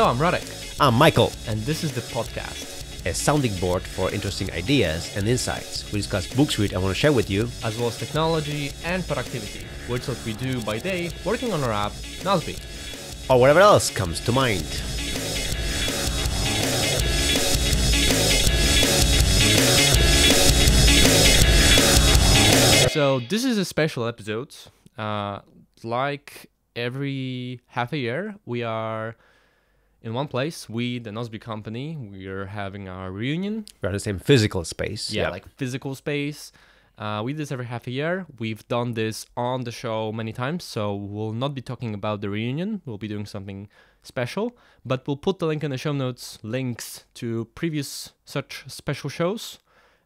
Hello, I'm Radek. I'm Michael, And this is the podcast, a sounding board for interesting ideas and insights. We discuss books we want to share with you, as well as technology and productivity, which is what we do by day working on our app, Nozbe. or whatever else comes to mind. So this is a special episode. Like every half a year, we are in one place. We, the Nozbe company, we are having our reunion. We're in the same physical space. Yeah, like physical space. We do this every half a year. We've done this on the show many times, so we'll not be talking about the reunion. We'll be doing something special, but we'll put the link in the show notes, links to previous such special shows.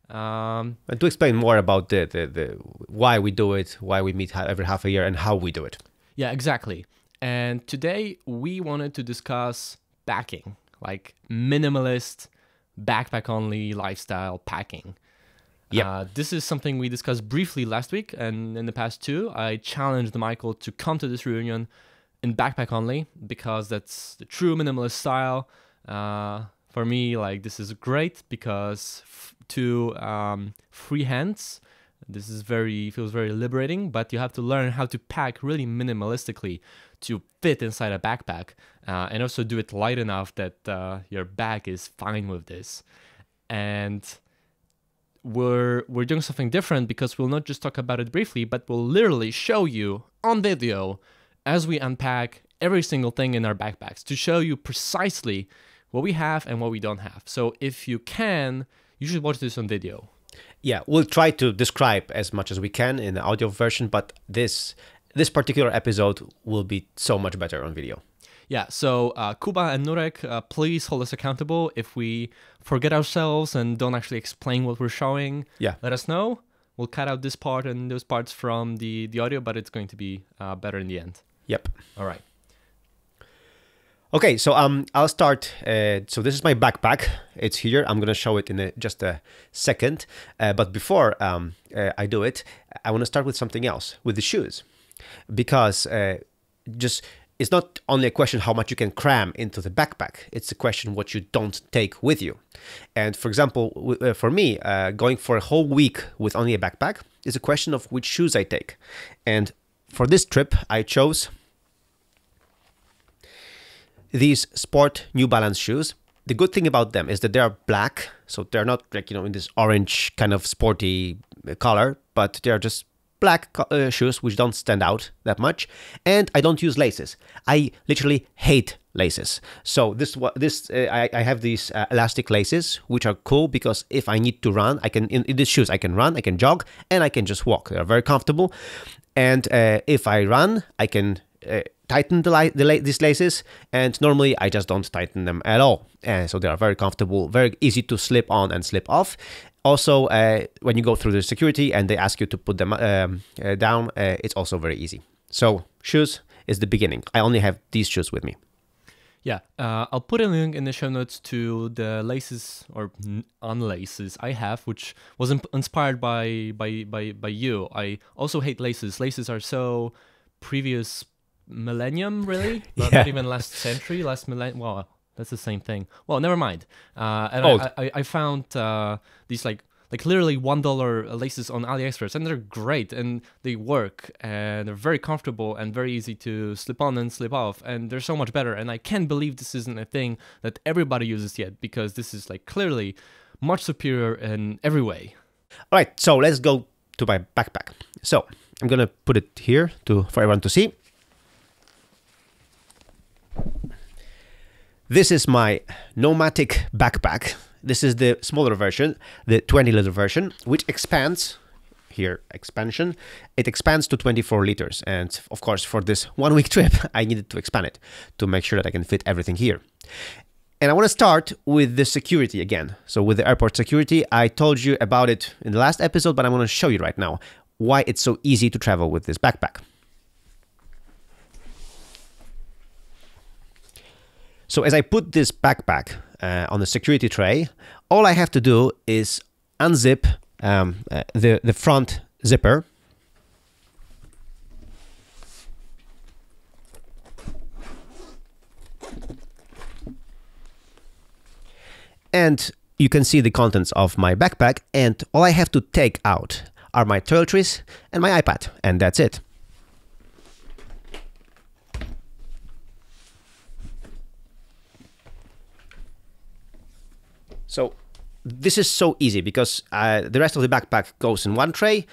And to explain more about the why we do it, why we meet every half a year, and how we do it. Yeah, exactly. And today we wanted to discuss packing, like minimalist, backpack-only lifestyle packing. Yeah. This is something we discussed briefly last week, and in the past too. I challenged Michael to come to this reunion in backpack only because that's the true minimalist style. For me, like this is great because to free hands, this is feels very liberating. But you have to learn how to pack really minimalistically to fit inside a backpack, and also do it light enough that your bag is fine with this. And we're doing something different because we'll not just talk about it briefly, but we'll literally show you on video as we unpack every single thing in our backpacks to show you precisely what we have and what we don't have. So if you can, you should watch this on video. Yeah, we'll try to describe as much as we can in the audio version, but this particular episode will be so much better on video. Yeah, so Kuba and Nurek, please hold us accountable. If we forget ourselves and don't actually explain what we're showing, let us know. We'll cut out this part and those parts from the audio, but it's going to be better in the end. Yep. All right. Okay, so I'll start. So this is my backpack. It's here. I'm gonna show it in just a second. But before I do it, I want to start with something else, with the shoes, because it's not only a question how much you can cram into the backpack. It's a question what you don't take with you. And for example, for me, going for a whole week with only a backpack is a question of which shoes I take. And for this trip, I chose these sport New Balance shoes. The good thing about them is that they are black, so they're not like, in this orange kind of sporty color, but they're just black shoes which don't stand out that much. And I don't use laces. I literally hate laces. So I have these elastic laces which are cool because if I need to run, I can in these shoes I can run, I can jog, and I can just walk. They're very comfortable. And if I run, I can tighten these laces, and normally I just don't tighten them at all. So they are very comfortable, very easy to slip on and slip off. Also, when you go through the security and they ask you to put them down, it's also very easy. So shoes is the beginning. I only have these shoes with me. Yeah, I'll put a link in the show notes to the laces or unlaces I have, which was inspired by you. I also hate laces. Laces are so previous millennium, really, not even last century, last millennium. Well, that's the same thing. Well, never mind. I found these like literally $1 laces on AliExpress, and they're great, and they work, and they're very comfortable and very easy to slip on and slip off, and they're so much better. And I can't believe this isn't a thing that everybody uses yet, because this is like clearly much superior in every way. All right, so let's go to my backpack. So I'm gonna put it here for everyone to see. This is my Pneumatic Backpack. This is the smaller version, the 20-liter version, which expands, here, expansion, it expands to 24 liters. And of course, for this 1 week trip, I needed to expand it to make sure that I can fit everything here. And I want to start with the security again. So with the airport security, I told you about it in the last episode, but I want to show you right now why it's so easy to travel with this backpack. So as I put this backpack on the security tray, all I have to do is unzip the front zipper. And you can see the contents of my backpack, and all I have to take out are my toiletries and my iPad, and that's it. So this is so easy because the rest of the backpack goes in one tray.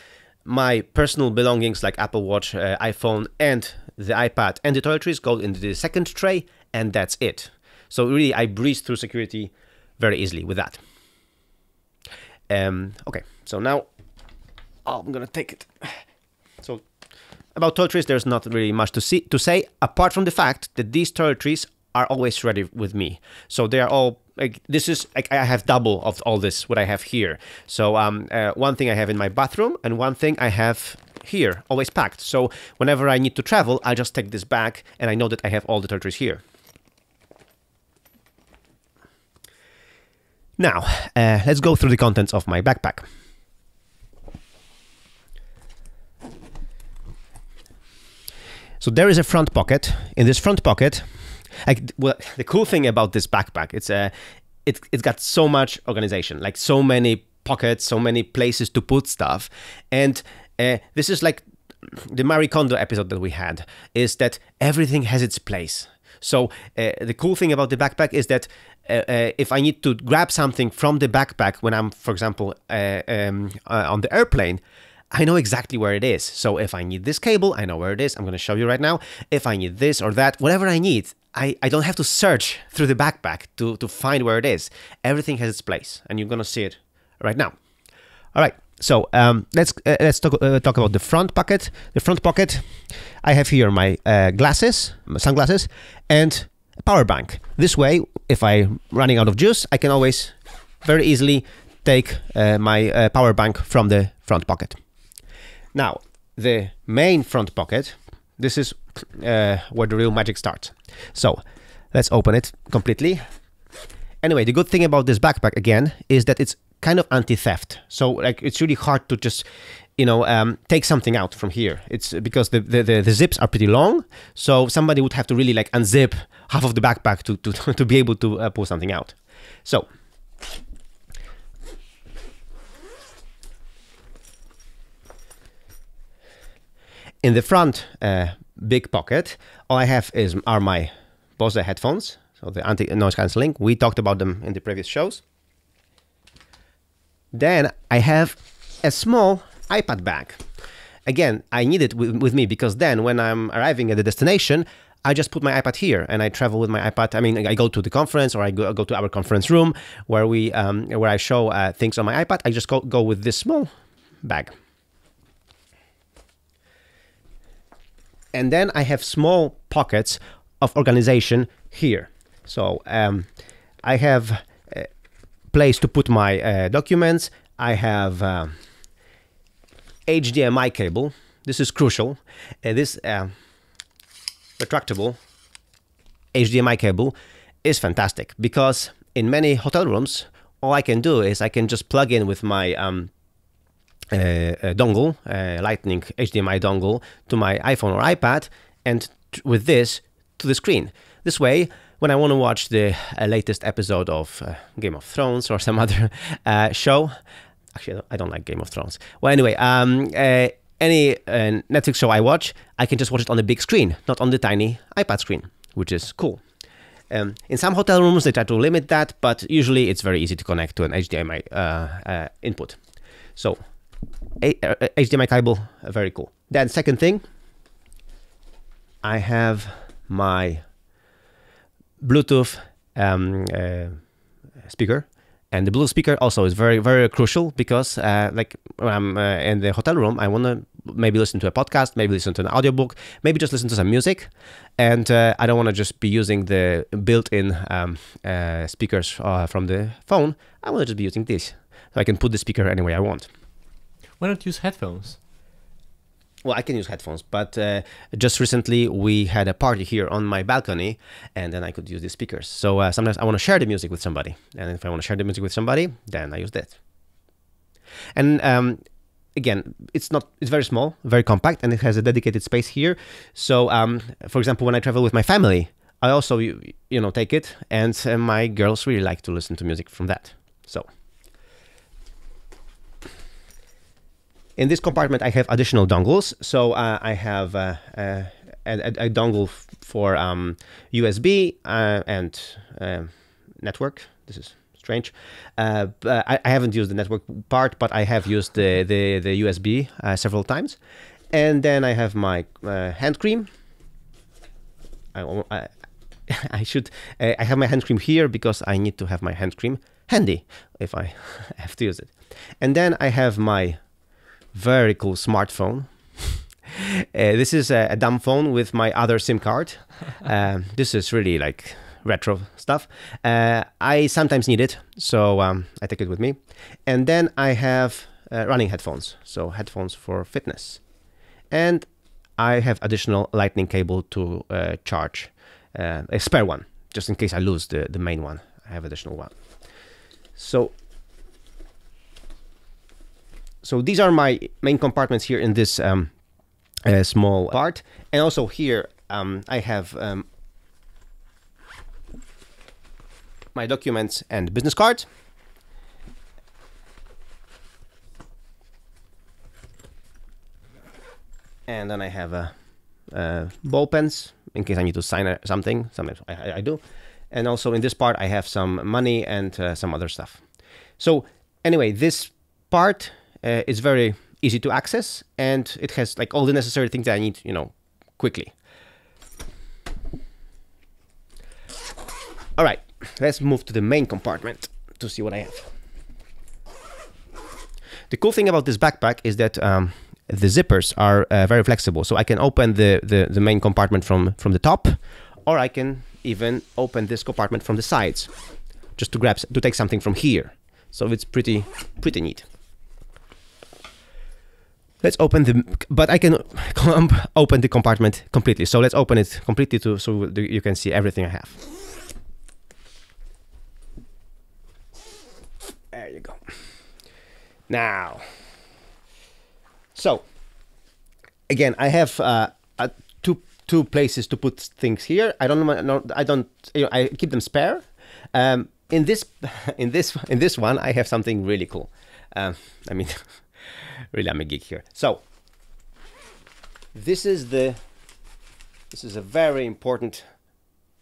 My personal belongings like Apple Watch, iPhone, and the iPad and the toiletries go into the second tray, and that's it. So really, I breeze through security very easily with that. Okay, so now I'm gonna take it. So about toiletries, there's not really much to say apart from the fact that these toiletries are always ready with me. So they are all like, this is like, I have double of all this what I have here. So one thing I have in my bathroom and one thing I have here, always packed. So whenever I need to travel, I just take this bag and I know that I have all the toiletries here. Now, let's go through the contents of my backpack. So there is a front pocket. In this front pocket, well, the cool thing about this backpack, it's got so much organization, like so many pockets, so many places to put stuff. And this is like the Marie Kondo episode that we had, is that everything has its place. So the cool thing about the backpack is that if I need to grab something from the backpack when I'm, for example, on the airplane, I know exactly where it is. So if I need this cable, I know where it is. I'm going to show you right now. If I need this or that, whatever I need, I don't have to search through the backpack to find where it is. Everything has its place, and you're going to see it right now. All right. So let's talk about the front pocket. The front pocket, I have here my glasses, my sunglasses, and a power bank. This way, if I'm running out of juice, I can always very easily take my power bank from the front pocket. Now, the main front pocket, this is where the real magic starts. So let's open it completely. Anyway, the good thing about this backpack, again, is that it's kind of anti-theft. So like, it's really hard to just, take something out from here. It's because the zips are pretty long. So somebody would have to really like unzip half of the backpack to be able to pull something out. So in the front big pocket, all I have are my Bose headphones, so the anti-noise cancelling. We talked about them in the previous shows. Then I have a small iPad bag. Again, I need it with me because then when I'm arriving at the destination, I just put my iPad here and I travel with my iPad. I mean, I go to the conference or I go to our conference room where I show things on my iPad. I just go with this small bag. And then I have small pockets of organization here. So I have a place to put my documents. I have HDMI cable. This is crucial. This retractable HDMI cable is fantastic because in many hotel rooms, all I can do is I can just plug in with my dongle, lightning HDMI dongle to my iPhone or iPad, and with this to the screen. This way, when I want to watch the latest episode of Game of Thrones or some other show, actually I don't like Game of Thrones. Well, anyway, any Netflix show I watch, I can just watch it on the big screen, not on the tiny iPad screen, which is cool. In some hotel rooms, they try to limit that, but usually it's very easy to connect to an HDMI input. So HDMI cable, very cool. Then second thing, I have my Bluetooth speaker, and the Bluetooth speaker also is very, very crucial because like when I'm in the hotel room, I want to maybe listen to a podcast, maybe listen to an audiobook, maybe just listen to some music, and I don't want to just be using the built-in speakers from the phone. I want to just be using this, so I can put the speaker any way I want. Why don't you use headphones? Well, I can use headphones, but just recently we had a party here on my balcony, and then I could use the speakers. So sometimes I want to share the music with somebody, and if I want to share the music with somebody, then I use that. And again, it's very small, very compact, and it has a dedicated space here. So, for example, when I travel with my family, I also, take it, and my girls really like to listen to music from that. So in this compartment, I have additional dongles. So I have a dongle for USB and network. This is strange. I haven't used the network part, but I have used the USB several times. And then I have my hand cream. I have my hand cream here because I need to have my hand cream handy if I have to use it. And then I have my very cool smartphone. This is a dumb phone with my other SIM card. This is really like retro stuff. I sometimes need it, so I take it with me. And then I have running headphones, so headphones for fitness. And I have additional lightning cable to charge. A spare one, just in case I lose the main one. I have additional one. So these are my main compartments here in this small part. And also here I have my documents and business cards. And then I have ball pens in case I need to sign something. Sometimes I do. And also in this part, I have some money and some other stuff. So anyway, this part is very easy to access, and it has like all the necessary things that I need, quickly. All right, let's move to the main compartment to see what I have. The cool thing about this backpack is that the zippers are very flexible, so I can open the main compartment from the top, or I can even open this compartment from the sides, just to take something from here. So it's pretty neat. Let's open but I can open the compartment completely. So let's open it completely so you can see everything I have. There you go. Now, so again, I have two places to put things here. I keep them spare. In this one, I have something really cool. I mean, really, I'm a geek here. So this is a very important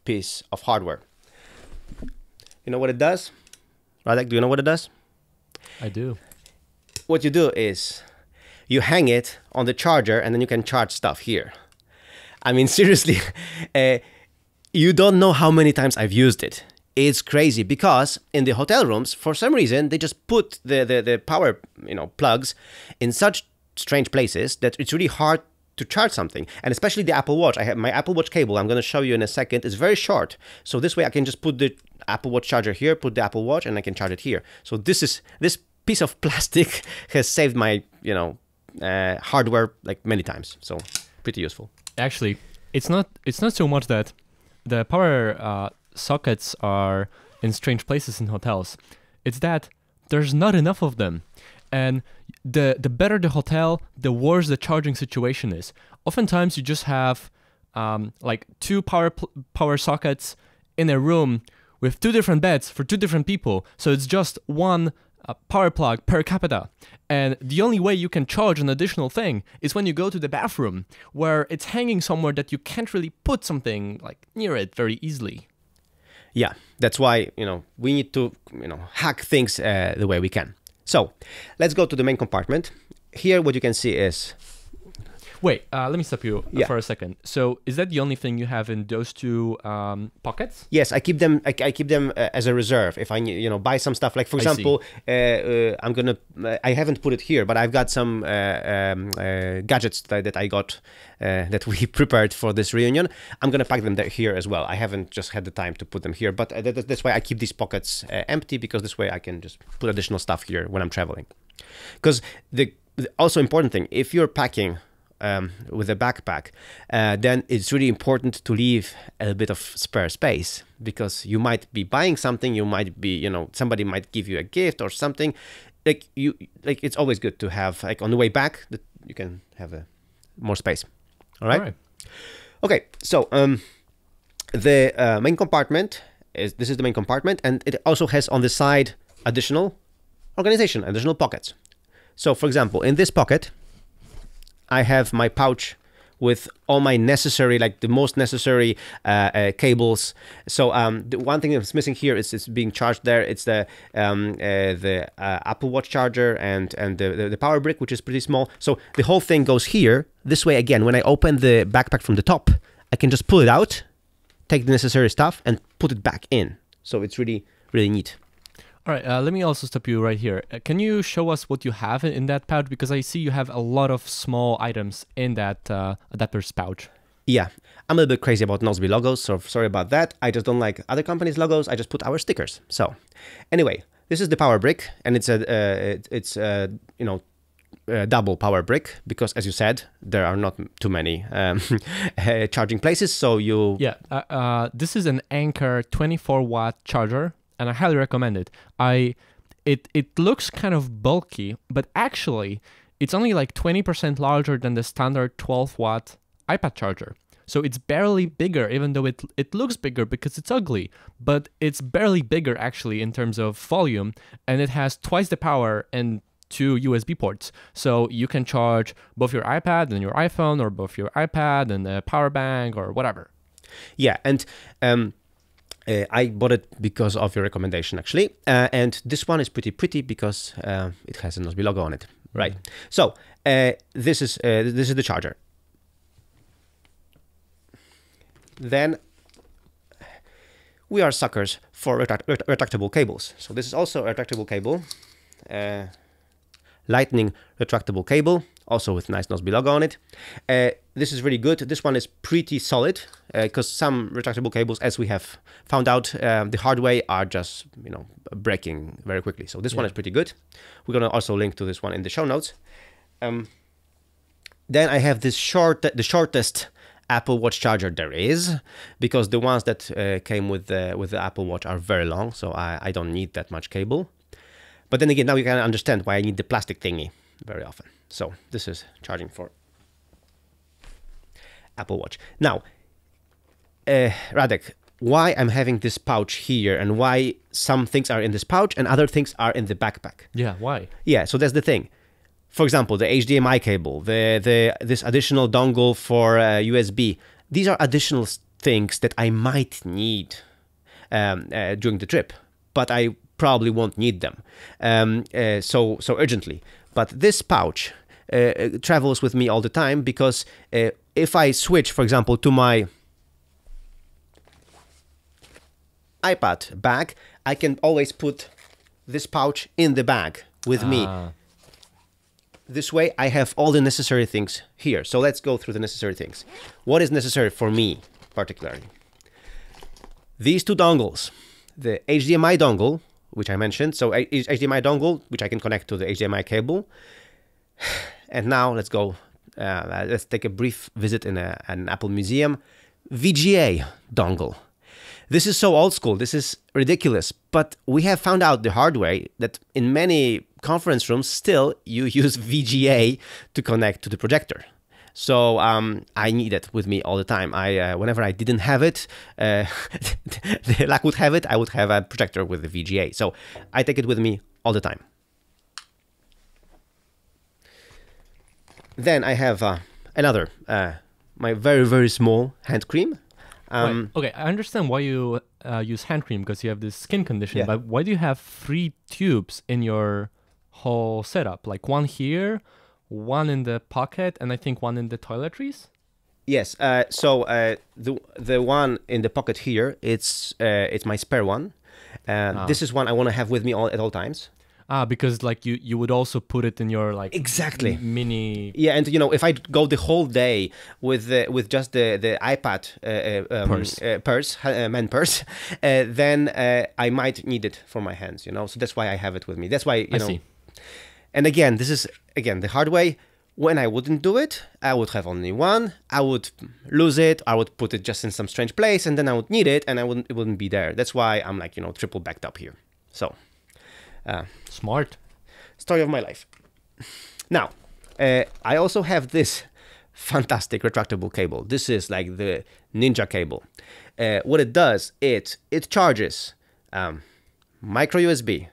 piece of hardware. You know what it does? Radek, do you know what it does? I do. What you do is you hang it on the charger, and then you can charge stuff here. I mean, seriously, you don't know how many times I've used it. It's crazy because in the hotel rooms, for some reason, they just put the power plugs in such strange places that it's really hard to charge something. And especially the Apple Watch. I have my Apple Watch cable. I'm going to show you in a second. It's very short. So this way I can just put the Apple Watch charger here, put the Apple Watch, and I can charge it here. So this piece of plastic has saved my hardware like many times. So pretty useful. Actually, it's not so much that the power sockets are in strange places in hotels. It's that there's not enough of them, and the better the hotel, the worse the charging situation is. Oftentimes, you just have like two power sockets in a room with two different beds for two different people. So it's just one power plug per capita. And the only way you can charge an additional thing is when you go to the bathroom, where it's hanging somewhere that you can't really put something like near it very easily. Yeah, that's why, we need to, hack things the way we can. So let's go to the main compartment. Here, what you can see is... Wait, let me stop you for a second. So is that the only thing you have in those two pockets? Yes, I keep them. I keep them as a reserve. If I buy some stuff, like for example, I haven't put it here, but I've got some gadgets that I got that we prepared for this reunion. I'm gonna pack them here as well. I haven't just had the time to put them here, but that's why I keep these pockets empty, because this way I can just put additional stuff here when I'm traveling. Because the also important thing, if you're packing with a backpack, then it's really important to leave a bit of spare space, because you might be buying something, you might be, somebody might give you a gift or something. It's always good to have, like on the way back, that you can have more space. All right. Okay. So The main compartment this is the main compartment, and it also has on the side additional organization, additional pockets. So for example, in this pocket, I have my pouch with all my necessary, like the most necessary cables. So the one thing that's missing here is it's being charged there. It's the Apple Watch charger and the power brick, which is pretty small. So the whole thing goes here. This way, again, when I open the backpack from the top, I can just pull it out, take the necessary stuff, and put it back in. So it's really, really neat. All right, let me also stop you right here. Can you show us what you have in that pouch? Because I see you have a lot of small items in that adapter's pouch. Yeah, I'm a little bit crazy about Nozbe logos, so sorry about that. I just don't like other companies' logos. I just put our stickers. So anyway, this is the power brick, and it's a double power brick, because as you said, there are not too many charging places. So you this is an Anker 24-watt charger, and I highly recommend it. It looks kind of bulky, but actually it's only like 20% larger than the standard 12-watt iPad charger. So it's barely bigger, even though it looks bigger because it's ugly, but it's barely bigger actually in terms of volume, and it has twice the power and 2 USB ports. So you can charge both your iPad and your iPhone, or both your iPad and a power bank or whatever. Yeah, and I bought it because of your recommendation, actually. And this one is pretty because it has a Nozbe logo on it. Right. So this is the charger. Then we are suckers for retractable cables. So this is also a retractable cable, lightning retractable cable, also with nice Nozbe logo on it. This is really good. This one is pretty solid, because some retractable cables, as we have found out the hard way, are just breaking very quickly. So this one is pretty good. We're gonna also link to this one in the show notes. Then I have this the shortest Apple Watch charger there is, because the ones that came with the Apple Watch are very long, so I don't need that much cable. But then again, now you can understand why I need the plastic thingy very often. So this is charging for Apple Watch. Now, Radek, why I'm having this pouch here, and why some things are in this pouch and other things are in the backpack? Yeah, why? Yeah, so that's the thing. For example, the HDMI cable, this additional dongle for USB. These are additional things that I might need during the trip, but I probably won't need them so urgently. But this pouch travels with me all the time, because if I switch, for example, to my iPad bag, I can always put this pouch in the bag with me. This way I have all the necessary things here. So let's go through the necessary things. What is necessary for me particularly? These two dongles, the HDMI dongle, which I mentioned. So HDMI dongle, which I can connect to the HDMI cable. And now let's go, let's take a brief visit in an Apple museum. VGA dongle. This is so old school, this is ridiculous, but we have found out the hard way that in many conference rooms still you use VGA to connect to the projector. So I need it with me all the time. Whenever I didn't have it, the luck would have it, I would have a projector with the VGA. So I take it with me all the time. Then I have another, my very, very small hand cream. Wait, okay, I understand why you use hand cream, because you have this skin condition, Yeah. but why do you have 3 tubes in your whole setup? Like one here, one in the pocket, and I think one in the toiletries? Yes, so the one in the pocket here, it's my spare one. This is one I want to have with me at all times. Because like you would also put it in your like Exactly. mini. Yeah, and if I go the whole day with just the iPad man purse, then I might need it for my hands. So that's why I have it with me. That's why I see. And again, this is the hard way. When I wouldn't do it, I would have only one. I would lose it. I would put it just in some strange place, and then I would need it, and it wouldn't be there. That's why I'm like triple backed up here. So. Smart. Story of my life. Now, I also have this fantastic retractable cable. This is like the ninja cable. What it does, it charges micro USB.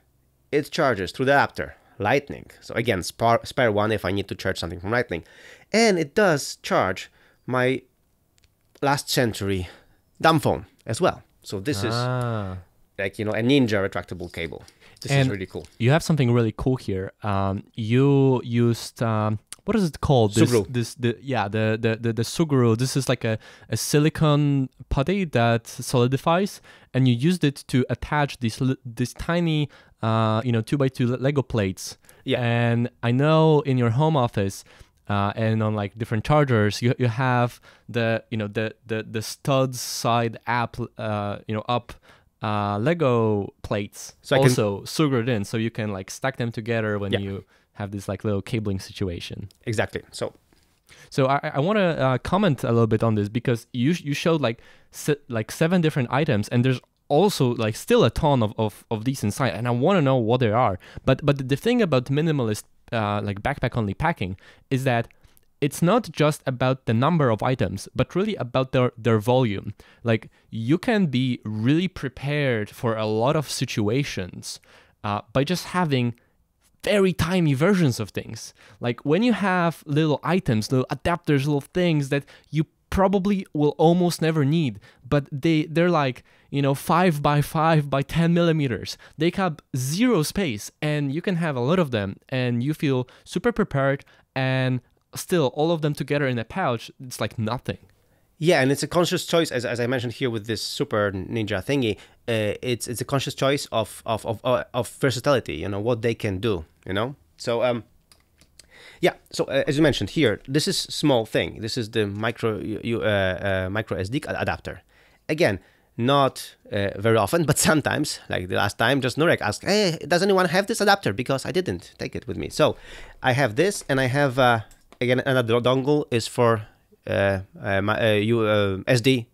It charges through the adapter, Lightning. So again, spare one if I need to charge something from Lightning. And it does charge my last century dumb phone as well. So this is like, you know, a ninja retractable cable. This is really cool. You have something really cool here. You used what is it called? Sugru. The Sugru. This is like a silicone putty that solidifies, and you used it to attach these tiny 2x2 Lego plates. Yeah. And I know in your home office and on like different chargers, you have the studs side up Lego plates, so also sugared in, so you can like stack them together when you have this like little cabling situation. Exactly. So I want to comment a little bit on this, because you showed like 7 different items, and there's also like still a ton of these inside, and I want to know what they are. But the thing about minimalist like backpack only packing is that it's not just about the number of items, but really about their volume. Like, you can be really prepared for a lot of situations by just having very tiny versions of things. Like when you have little items, little adapters, little things that you probably will almost never need, but they're like 5 by 5 by 10 millimeters. They have zero space, and you can have a lot of them, and you feel super prepared, and still all of them together in a pouch, it's like nothing. Yeah, and it's a conscious choice, as I mentioned here with this super ninja thingy. It's a conscious choice of versatility. You know what they can do. You know, so yeah. So as you mentioned here, this is small thing. This is the micro SD adapter. Again, not very often, but sometimes, like the last time, just Nurek asked, "Hey, does anyone have this adapter?" Because I didn't take it with me. So I have this, and I have again another dongle is for SD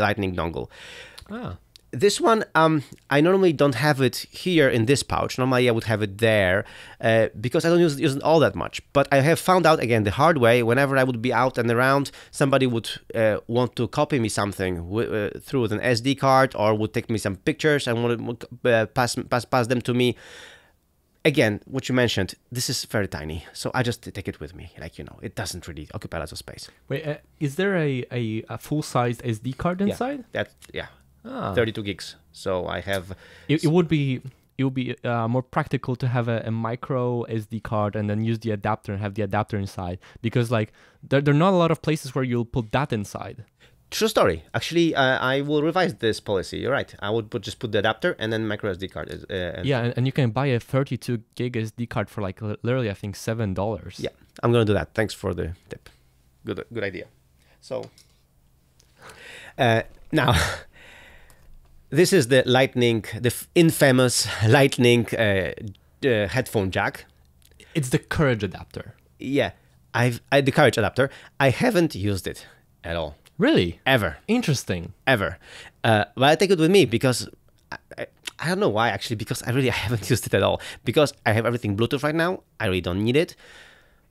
Lightning dongle. This one, I normally don't have it here in this pouch. Normally I would have it there because I don't use it all that much. But I have found out, again, the hard way, whenever I would be out and around, somebody would want to copy me something through an SD card, or would take me some pictures and would pass them to me. Again, what you mentioned, this is very tiny, so I just take it with me. Like, it doesn't really occupy lots of space. Wait, is there a full-sized SD card inside? Yeah. 32 gigs. So I have. It would be more practical to have a micro SD card and then use the adapter and have the adapter inside, because like there are not a lot of places where you'll put that inside. True story. Actually, I will revise this policy. You're right. I would just put the adapter and then micro SD card. And you can buy a 32 gig SD card for like literally, I think, $7. Yeah, I'm gonna do that. Thanks for the tip. Good idea. So now, this is the Lightning, the infamous Lightning headphone jack. It's the Courage adapter. Yeah, the Courage adapter. I haven't used it at all. Really? Ever. Interesting. Ever. But I take it with me because I don't know why, actually, because I haven't used it at all. Because I have everything Bluetooth right now. I really don't need it.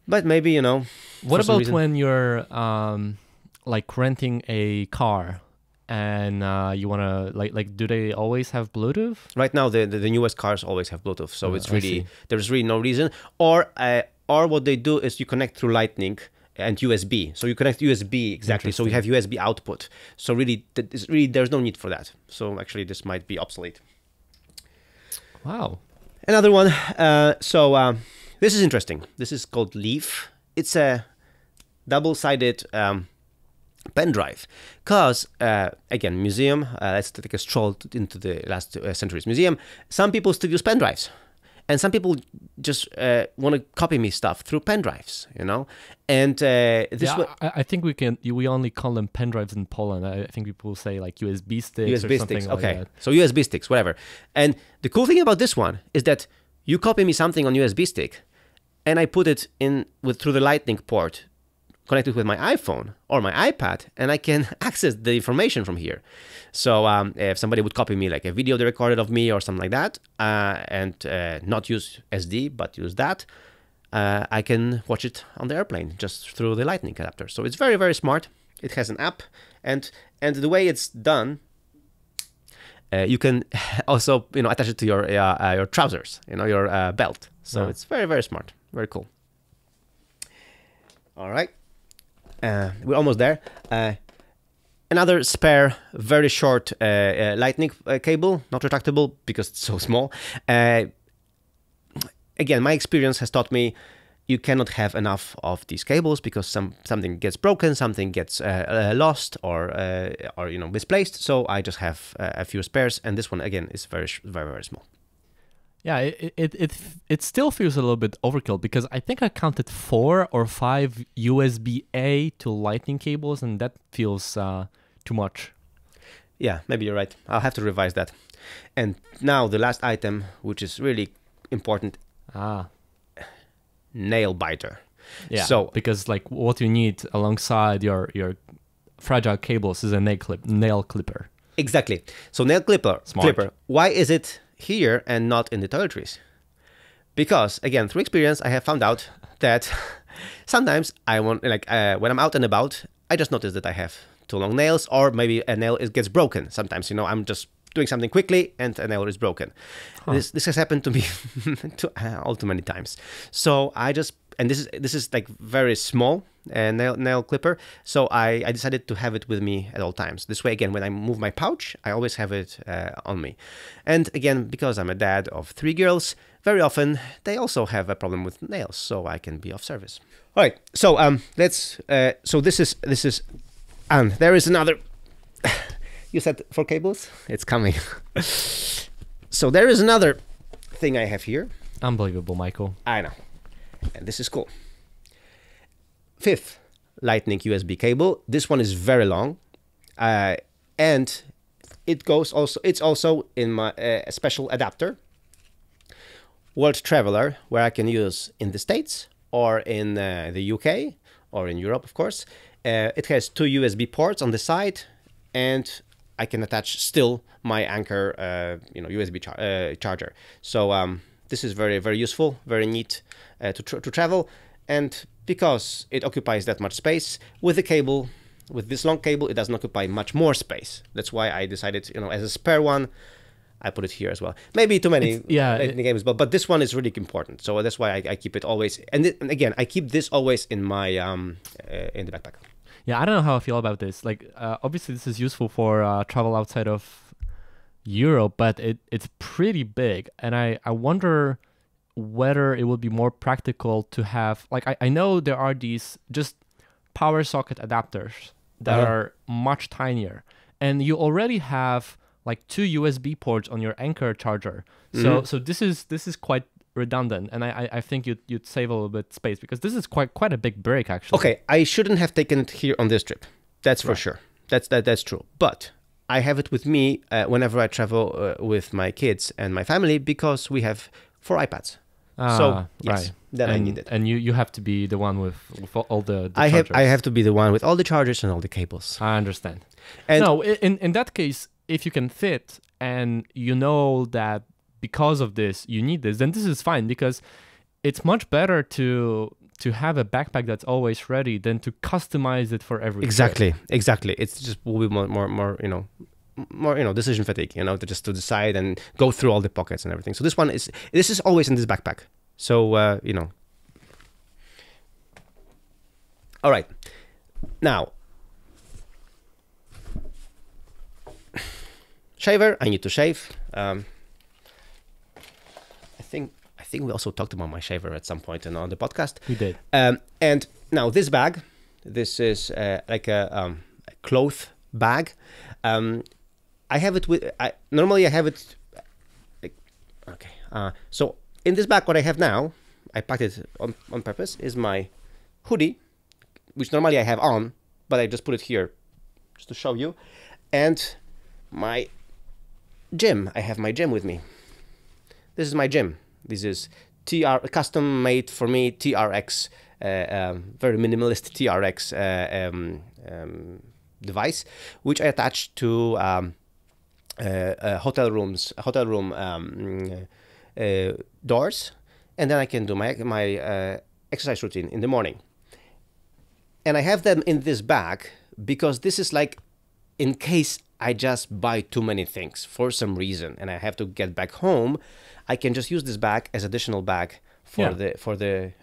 But maybe, What about when you're like renting a car and you want to like do they always have Bluetooth? Right now, the newest cars always have Bluetooth. So it's really, there's really no reason. Or what they do is you connect through Lightning and USB. So you connect USB, exactly. So you have USB output. So really, there's no need for that. So actually, this might be obsolete. Wow. Another one. This is interesting. This is called Leaf. It's a double-sided pendrive. Because, again, museum, let's take a stroll into the last century's museum. Some people still use pendrives. And some people just want to copy me stuff through pendrives, And I think we only call them pendrives in Poland. I think people say like USB sticks or something like that. So USB sticks, whatever. And the cool thing about this one is that you copy me something on USB stick, and I put it in through the Lightning port, connected with my iPhone or my iPad, and I can access the information from here. So if somebody would copy me like a video they recorded of me or something like that, and not use SD but use that, I can watch it on the airplane just through the Lightning adapter. So it's very, very smart. It has an app, and the way it's done, you can also attach it to your trousers, your belt. So it's very, very smart, very cool. All right, we're almost there. Another spare, very short Lightning cable, not retractable because it's so small. Again, my experience has taught me you cannot have enough of these cables because something gets broken, something gets lost or misplaced. So I just have a few spares, and this one again is very, very, very small. Yeah, it still feels a little bit overkill because I think I counted 4 or 5 USB-A to Lightning cables, and that feels too much. Yeah, maybe you're right. I'll have to revise that. And now the last item, which is really important. Nail biter. Yeah, so because like what you need alongside your fragile cables is a nail clipper. Exactly. So nail clipper. Why is it here and not in the toiletries? Because again, through experience, I have found out that sometimes I want, when I'm out and about, I just notice that I have too long nails, or maybe a nail gets broken. Sometimes I'm just doing something quickly and a nail is broken. This has happened to me all too many times. So I just, and this is like very small nail clipper. So I decided to have it with me at all times. This way, again, when I move my pouch, I always have it on me. And again, because I'm a dad of 3 girls, very often they also have a problem with nails, so I can be of service. All right. So so this is, and there is another. You said 4 cables? It's coming. So there is another thing I have here. Unbelievable, Michael. I know. And this is cool. 5th Lightning USB cable. This one is very long. And it's also in my special adapter. World Traveler, where I can use in the States or in the UK or in Europe, of course. It has 2 USB ports on the side, and I can attach still my Anchor, USB charger. So this is very, very useful, very neat to travel. And because it occupies that much space, with the cable, with this long cable, it doesn't occupy much more space. That's why I decided, as a spare one, I put it here as well. Maybe too many games, but this one is really important. So that's why I keep it always. And again, I keep this always in my in the backpack. Yeah, I don't know how I feel about this. Like, obviously, this is useful for travel outside of Europe, but it's pretty big. And I wonder whether it would be more practical to have, like, I know there are these just power socket adapters that are much tinier. And you already have, like, 2 USB ports on your Anchor charger. So this is quite redundant, and I think you'd save a little bit space because this is quite a big break, actually. Okay, I shouldn't have taken it here on this trip. That's for sure. That's true. But I have it with me whenever I travel with my kids and my family because we have 4 iPads. So yes, then I need it. And you have to be the one with all the I chargers. I have to be the one with all the chargers and all the cables. I understand. And no, in that case, if you can fit and you know that because of this you need this, then this is fine, because it's much better to have a backpack that's always ready than to customize it for every exactly trip. Exactly. It's just will be more decision fatigue, just to decide and go through all the pockets and everything. So this is always in this backpack. So all right, now shaver. I need to shave. I think we also talked about my shaver at some point on the podcast. We did. And now this bag, this is like a cloth bag. I have it with. Normally I have it. Okay. So in this bag, what I have now, I packed it on purpose, is my hoodie, which normally I have on, but I just put it here just to show you, and my gym. I have my gym with me. This is my gym. This is custom made for me TRX, very minimalist TRX device, which I attached to hotel room doors, and then I can do my exercise routine in the morning. And I have them in this bag because this is like in case I just buy too many things for some reason and I have to get back home, I can just use this bag as additional bag for the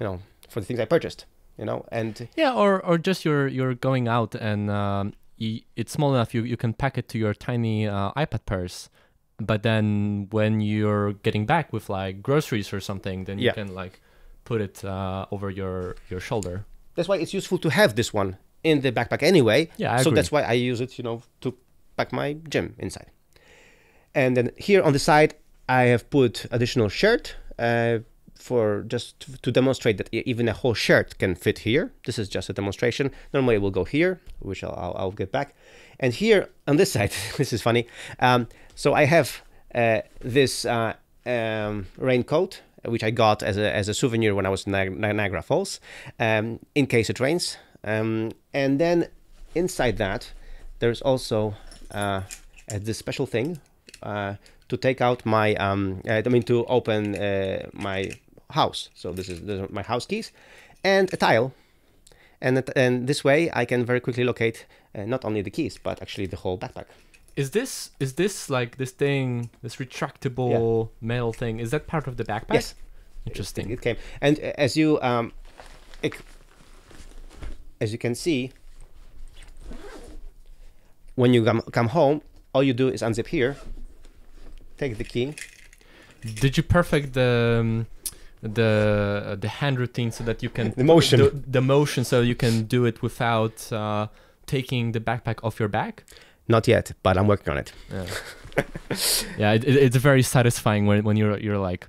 things I purchased, and or just you're going out and it's small enough you can pack it to your tiny iPad purse, but then when you're getting back with like groceries or something, then you can like put it over your shoulder. That's why it's useful to have this one in the backpack anyway. Yeah, so that's why I use it, to pack my gym inside. And then here on the side, I have put additional shirt for just to demonstrate that even a whole shirt can fit here. This is just a demonstration. Normally it will go here, which I'll get back. And here on this side, this is funny. So I have this raincoat, which I got as a souvenir when I was in Niagara Falls, in case it rains. And then inside that, there's also this special thing to take out my, to open my house. So these are my house keys and a tile. And this way I can very quickly locate not only the keys, but actually the whole backpack. Is this like this thing, this retractable metal thing? Is that part of the backpack? Yes. Interesting. It came, and as you can see, when you come home, all you do is unzip here, take the key. Did you perfect the hand routine so that you can the motion the motion so you can do it without taking the backpack off your back? Not yet, but I'm working on it. Yeah, it's very satisfying when you're like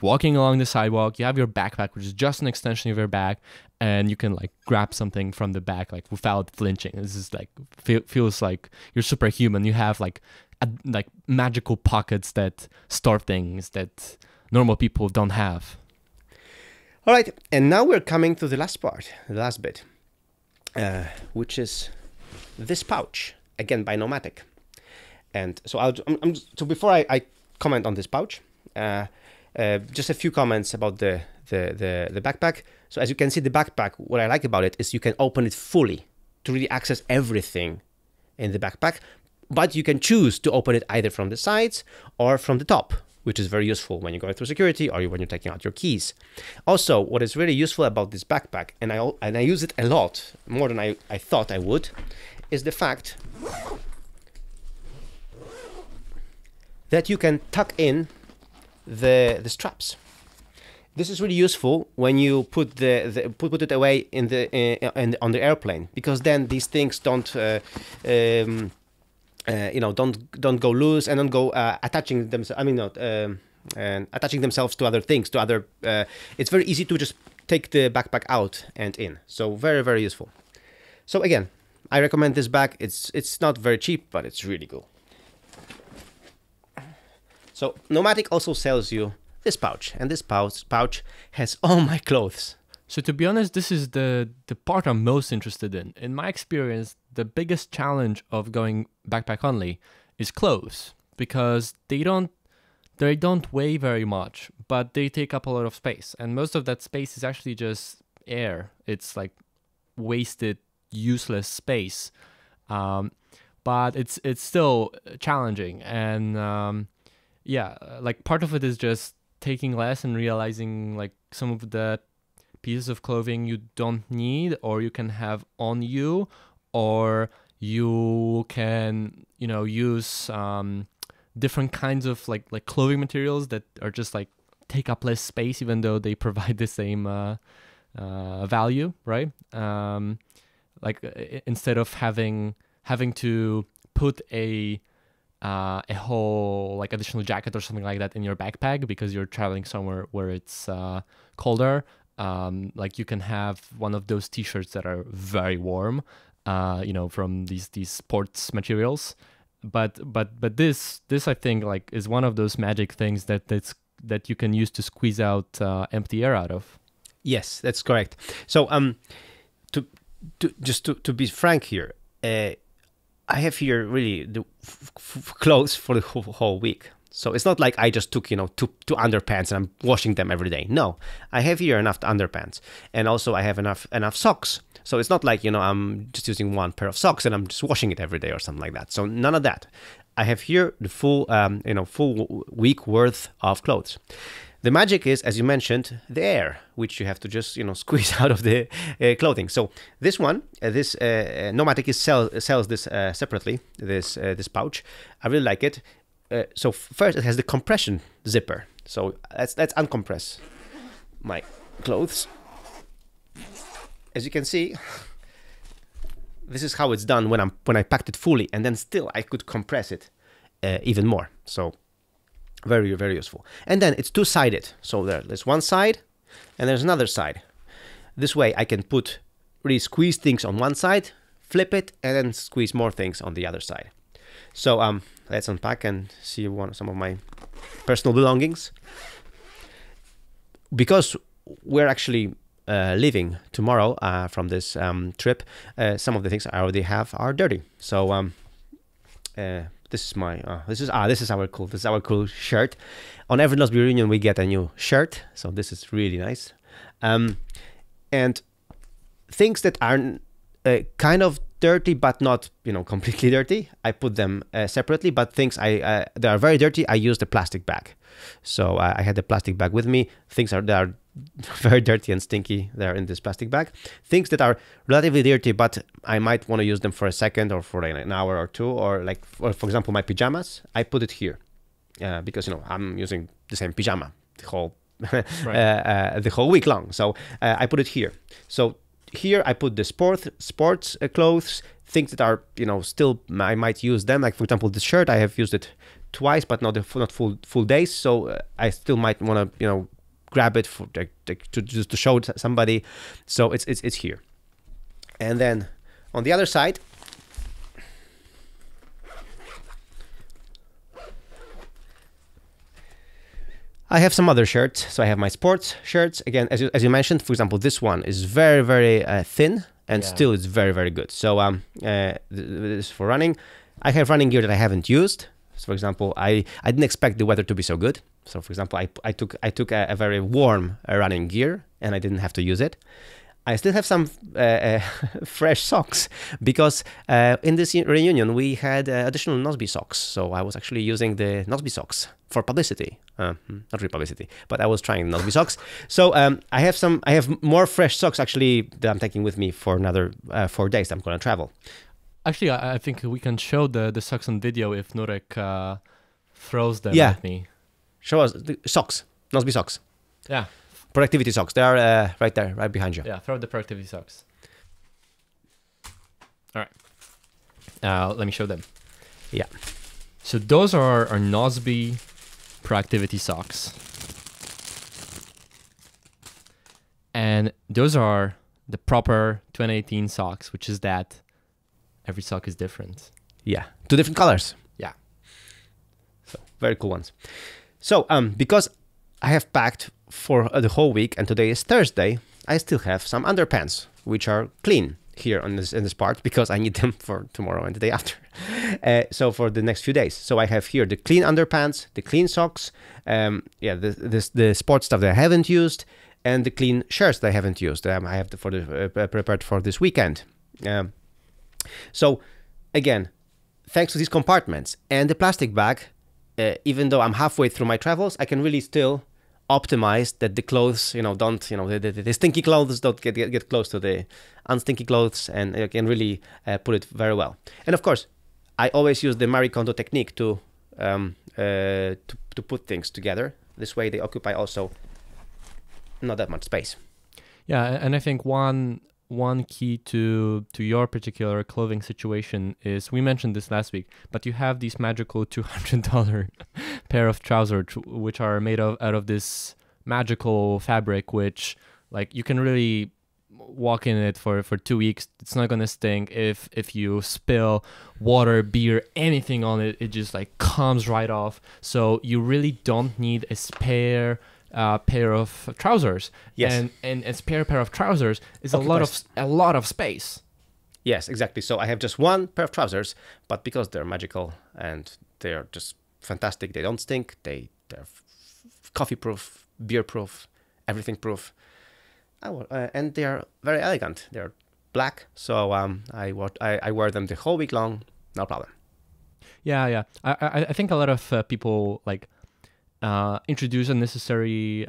walking along the sidewalk. You have your backpack, which is just an extension of your back, and you can like grab something from the back like without flinching. This is like feels like you're superhuman. You have like magical pockets that store things that normal people don't have. All right, and now we're coming to the last part, the last bit, which is this pouch, again by Pneumatic. And so so before I comment on this pouch, just a few comments about the backpack. So as you can see, the backpack, what I like about it is you can open it fully to really access everything in the backpack, but you can choose to open it either from the sides or from the top, which is very useful when you're going through security or when you're taking out your keys. Also, what is really useful about this backpack, and I use it a lot, more than I thought I would, is the fact that you can tuck in the straps. This is really useful when you put it away on the airplane, because then these things don't don't go loose and don't go attaching themselves. Attaching themselves to other things. It's very easy to just take the backpack out and in. So very, very useful. So again, I recommend this bag. It's not very cheap, but it's really cool. So Pneumatic also sells you this pouch, and this pouch has all my clothes. So to be honest, this is the part I'm most interested in. In my experience, the biggest challenge of going backpack only is clothes, because they don't weigh very much, but they take up a lot of space, and most of that space is actually just air. It's like wasted, useless space, but it's still challenging. And like part of it is just taking less and realizing like some of the pieces of clothing you don't need, or you can have on you, or you can use different kinds of like clothing materials that are just like take up less space, even though they provide the same value, right? Instead of having to put a whole like additional jacket or something like that in your backpack because you're traveling somewhere where it's colder. Like you can have one of those t-shirts that are very warm, from these sports materials. But this I think like is one of those magic things that you can use to squeeze out empty air out of. Yes, that's correct. So to be frank here, I have here really the clothes for the whole week. So it's not like I just took, two underpants and I'm washing them every day. No, I have here enough underpants, and also I have enough socks. So it's not like, I'm just using one pair of socks and I'm just washing it every day or something like that. So none of that. I have here the full week worth of clothes. The magic is, as you mentioned, the air, which you have to just, squeeze out of the clothing. So this one, Pneumatic sells this separately, this pouch. I really like it. So first, it has the compression zipper. So let's uncompress my clothes. As you can see, this is how it's done when I packed it fully, and then still I could compress it even more. So very, very useful. And then it's two-sided. So there's one side and there's another side. This way I can really squeeze things on one side, flip it, and then squeeze more things on the other side. So let's unpack and see some of my personal belongings. Because we're actually leaving tomorrow from this trip, some of the things I already have are dirty. So this is my this is our cool shirt. On every Nozbe reunion we get a new shirt, so this is really nice. And things that are kind of dirty but not completely dirty, I put them separately. But things that are very dirty, I use the plastic bag. So I had the plastic bag with me. Things that are very dirty and stinky, they're in this plastic bag. Things that are relatively dirty, but I might want to use them for a second or for an hour or two, or for example, my pajamas, I put it here because I'm using the same pajama the whole the whole week long. So I put it here. So here I put the sports clothes, things that are still I might use them. Like for example, this shirt, I have used it twice, but not full days. So I still might want to grab it to show it to somebody. So it's here. And then on the other side, I have some other shirts. So I have my sports shirts. Again, as you mentioned, for example, this one is very, very thin and still it's very, very good. So this is for running. I have running gear that I haven't used. So for example, I didn't expect the weather to be so good. So for example, I took a very warm running gear and I didn't have to use it. I still have some fresh socks because in this reunion we had additional Nozbe socks. So I was actually using the Nozbe socks for publicity. Not really publicity, but I was trying Nozbe socks. So I have more fresh socks actually that I'm taking with me for another 4 days. I'm going to travel. Actually, I think we can show the socks on video if Nurek throws them at me. Show us the socks, Nozbe socks. Yeah. Productivity socks. They are right there, right behind you. Yeah, throw the productivity socks. All right. Let me show them. Yeah. So those are our Nozbe productivity socks. And those are the proper 2018 socks, which is that every sock is different. Yeah. 2 different colors. Yeah. So very cool ones. So because I have packed for the whole week and today is Thursday, I still have some underpants which are clean here in this part because I need them for tomorrow and the day after. So for the next few days. So I have here the clean underpants, the clean socks, the sports stuff that I haven't used, and the clean shirts that I haven't used. I have prepared for this weekend. So again, thanks to these compartments and the plastic bag, even though I'm halfway through my travels, I can really still optimize that the clothes, don't, the stinky clothes don't get close to the unstinky clothes, and I can really put it very well. And of course, I always use the Marie Kondo technique to put things together. This way, they occupy also not that much space. Yeah, and I think one key to your particular clothing situation is, we mentioned this last week, but you have these magical $200 pair of trousers which are made out of this magical fabric, which like you can really walk in it for 2 weeks. It's not gonna stink. If you spill water, beer, anything on it, it just like comes right off. So you really don't need a spare pair of trousers. Yes. And a spare pair of trousers is a lot of space. Yes, exactly. So I have just one pair of trousers, but because they're magical and they're just fantastic. They don't stink. They're coffee proof, beer proof, everything proof. And they are very elegant. They're black, so I wear them the whole week long, no problem. Yeah. I think a lot of people like introduce unnecessary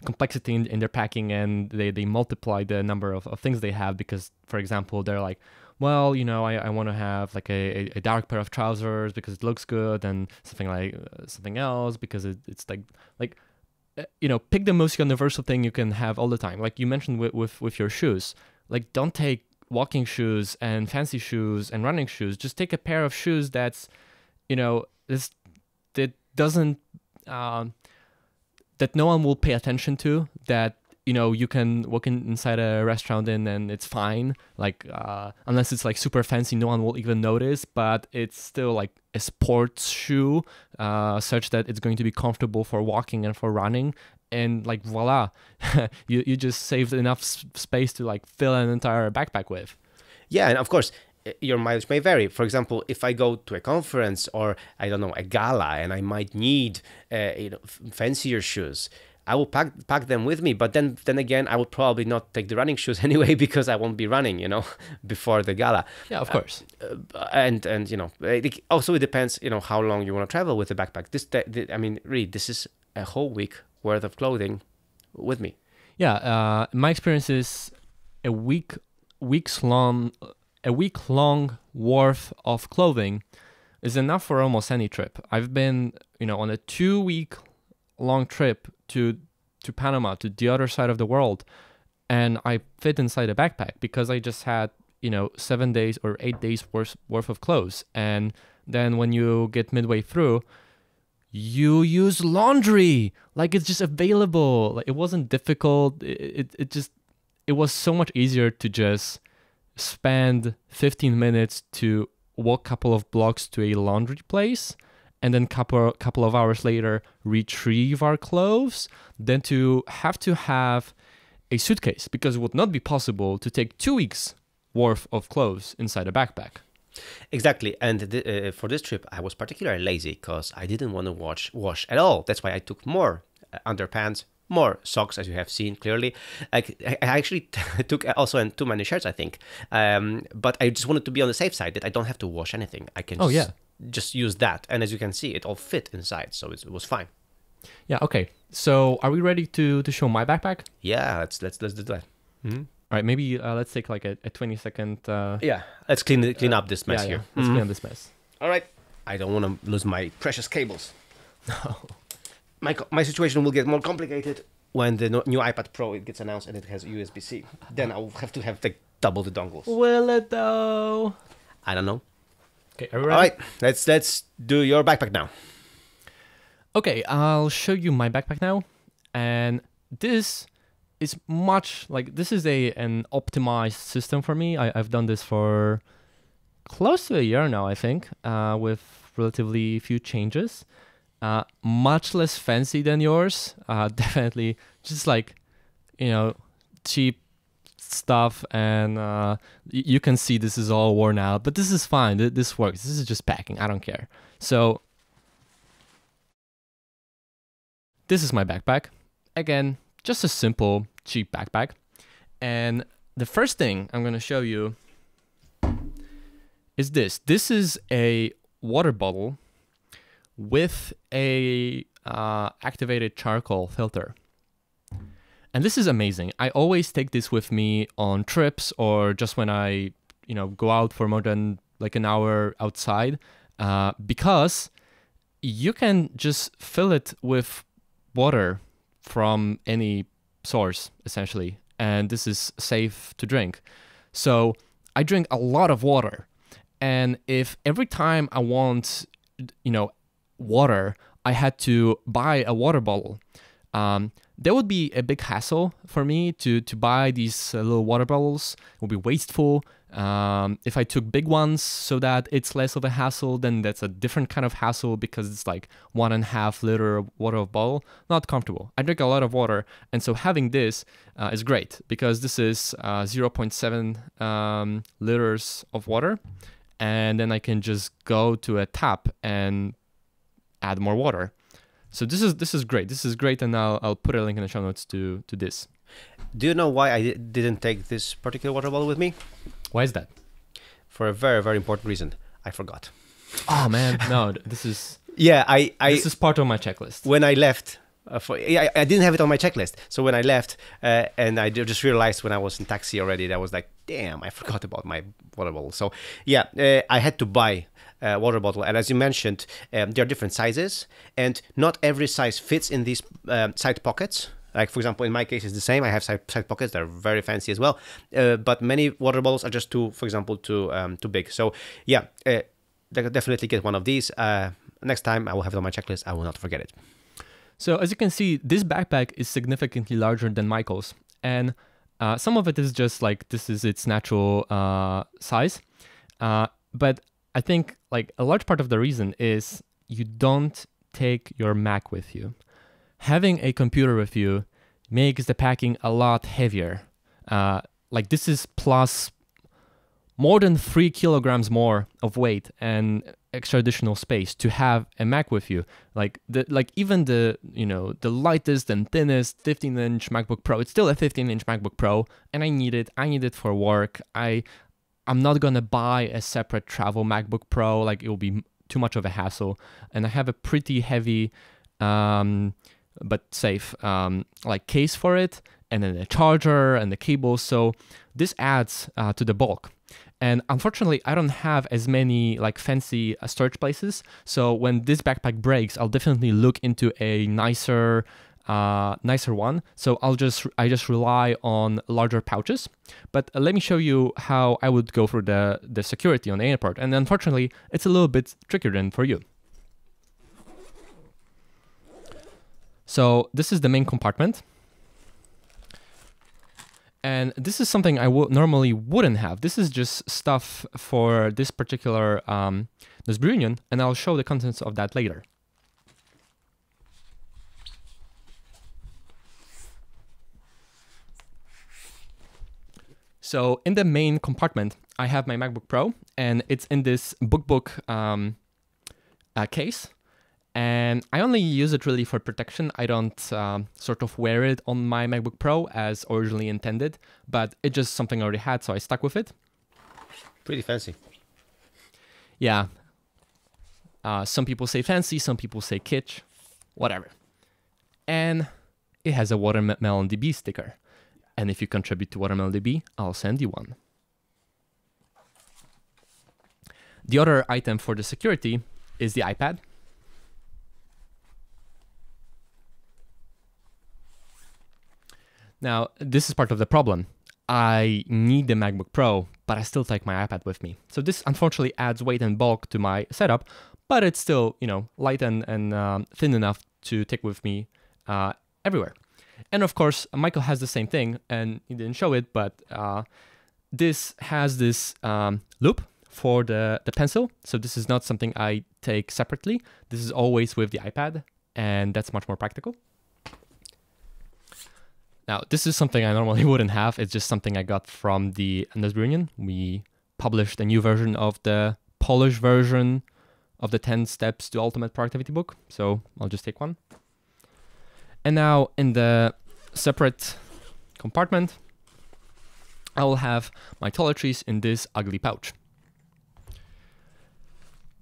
complexity in their packing, and they multiply the number of things they have because, for example, they're like, well, I want to have like a dark pair of trousers because it looks good, and something else because it's like pick the most universal thing you can have all the time. Like you mentioned with your shoes, like don't take walking shoes and fancy shoes and running shoes. Just take a pair of shoes that doesn't that no one will pay attention to, that you can walk inside a restaurant in and it's fine, like unless it's like super fancy, no one will even notice, but it's still like a sports shoe, such that it's going to be comfortable for walking and for running, and like voila, you just saved enough space to like fill an entire backpack with. Yeah, and of course your mileage may vary. For example, if I go to a conference or I don't know, a gala, and I might need fancier shoes, I will pack them with me. But then again, I would probably not take the running shoes anyway because I won't be running, before the gala. Yeah, of course. And also it depends, how long you want to travel with the backpack. Really, this is a whole week worth of clothing with me. Yeah, my experience is a week long worth of clothing is enough for almost any trip. I've been, on a 2-week long trip to Panama, to the other side of the world, and I fit inside a backpack because I just had 7 days or 8 days worth of clothes. And then when you get midway through, you use laundry, like it's just available. Like it wasn't difficult. It was so much easier to just spend 15 minutes to walk a couple of blocks to a laundry place and then couple of hours later retrieve our clothes than to have a suitcase, because it would not be possible to take 2 weeks worth of clothes inside a backpack. Exactly. And for this trip, I was particularly lazy because I didn't want to wash at all. That's why I took more underpants, more socks, as you have seen clearly. I actually took also too many shirts, I think. But I just wanted to be on the safe side that I don't have to wash anything. I can just use that. And as you can see, it all fit inside. So it was fine. Yeah, okay. So are we ready to show my backpack? Yeah, let's do that. Mm-hmm. All right, maybe let's take like a 20-second... let's clean up this mess here. Let's clean up this mess. All right. I don't want to lose my precious cables. No. My situation will get more complicated when the new iPad Pro gets announced and it has USB-C. Then I will have to have like double the dongles. Will it though? I don't know. Okay, are we ready? All right, let's do your backpack now. Okay, I'll show you my backpack now, and this is this is an optimized system for me. I've done this for close to a year now, I think, with relatively few changes. Much less fancy than yours. Definitely just cheap stuff, and you can see this is all worn out, but this is fine. This works. This is just packing. I don't care. So this is my backpack. Again, just a simple, cheap backpack. And the first thing I'm going to show you is this. This is a water bottle with a activated charcoal filter. And this is amazing. I always take this with me on trips or just when I, go out for more than like an hour outside, because you can just fill it with water from any source, essentially, and this is safe to drink. So I drink a lot of water, and if every time I want, water, I had to buy a water bottle, there would be a big hassle for me to buy these little water bottles. It would be wasteful. If I took big ones so that it's less of a hassle, then that's a different kind of hassle because it's like 1.5 liter water bottle. Not comfortable. I drink a lot of water, and so having this is great because this is 0.7 liters of water, and then I can just go to a tap and add more water. So this is great. This is great, and I'll put a link in the show notes to this. Do you know why I didn't take this particular water bottle with me? Why is that? For a very, very important reason. I forgot. Oh man, no, this is this is part of my checklist. When I left, I didn't have it on my checklist. So when I left, and I just realized when I was in taxi already, that I was like, damn, I forgot about my water bottle. So yeah, I had to buy a water bottle. And as you mentioned, there are different sizes, and not every size fits in these side pockets. Like, for example, in my case, it's the same. I have side pockets. They're very fancy as well. But many water bottles are just too big. So yeah, definitely get one of these. Next time I will have it on my checklist. I will not forget it. So as you can see, this backpack is significantly larger than Michael's. And some of it is just like, this is its natural size. But I think like a large part of the reason is you don't take your Mac with you. Having a computer with you makes the packing a lot heavier. Like this is plus more than 3 kilograms more of weight and extra additional space to have a Mac with you. Like even the lightest and thinnest 15-inch MacBook Pro, it's still a 15-inch MacBook Pro, and I need it for work. I'm not gonna buy a separate travel MacBook Pro, like it will be too much of a hassle. And I have a pretty heavy but safe like case for it, and then a charger and the cable. So this adds to the bulk. And unfortunately, I don't have as many like fancy storage places. So when this backpack breaks, I'll definitely look into a nicer one. So I just rely on larger pouches. But let me show you how I would go for the security on the airport. And unfortunately, it's a little bit trickier than for you. So this is the main compartment. And this is something I normally wouldn't have. This is just stuff for this particular Nozbe reunion, and I'll show the contents of that later. So in the main compartment, I have my MacBook Pro, and it's in this book case. And I only use it really for protection. I don't sort of wear it on my MacBook Pro as originally intended, but it's just something I already had, so I stuck with it. Pretty fancy. Yeah. Some people say fancy, some people say kitsch, whatever. And it has a Watermelon DB sticker. And if you contribute to Watermelon DB, I'll send you one. The other item for the security is the iPad. Now, this is part of the problem. I need the MacBook Pro, but I still take my iPad with me. So this unfortunately adds weight and bulk to my setup, but it's still, light and thin enough to take with me everywhere. And of course, Michael has the same thing, and he didn't show it, but this has this loop for the pencil. So this is not something I take separately. This is always with the iPad, and that's much more practical. Now, this is something I normally wouldn't have. It's just something I got from the Nozbe reunion. We published a new version of the Polish version of the 10 Steps to Ultimate Productivity book. So I'll just take one. And now in the separate compartment, I will have my toiletries in this ugly pouch.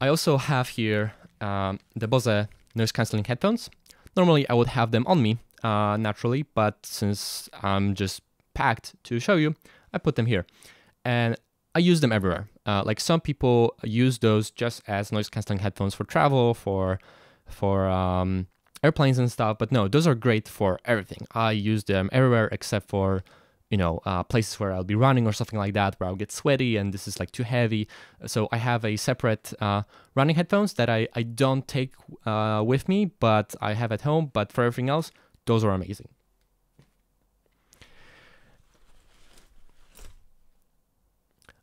I also have here the Bose noise cancelling headphones. Normally I would have them on me naturally, but since I'm just packed to show you, I put them here. And I use them everywhere. Like some people use those just as noise cancelling headphones for travel, for airplanes and stuff, but no, those are great for everything. I use them everywhere except for, places where I'll be running or something like that, where I'll get sweaty and this is like too heavy. So I have a separate running headphones that I don't take with me, but I have at home. But for everything else, those are amazing.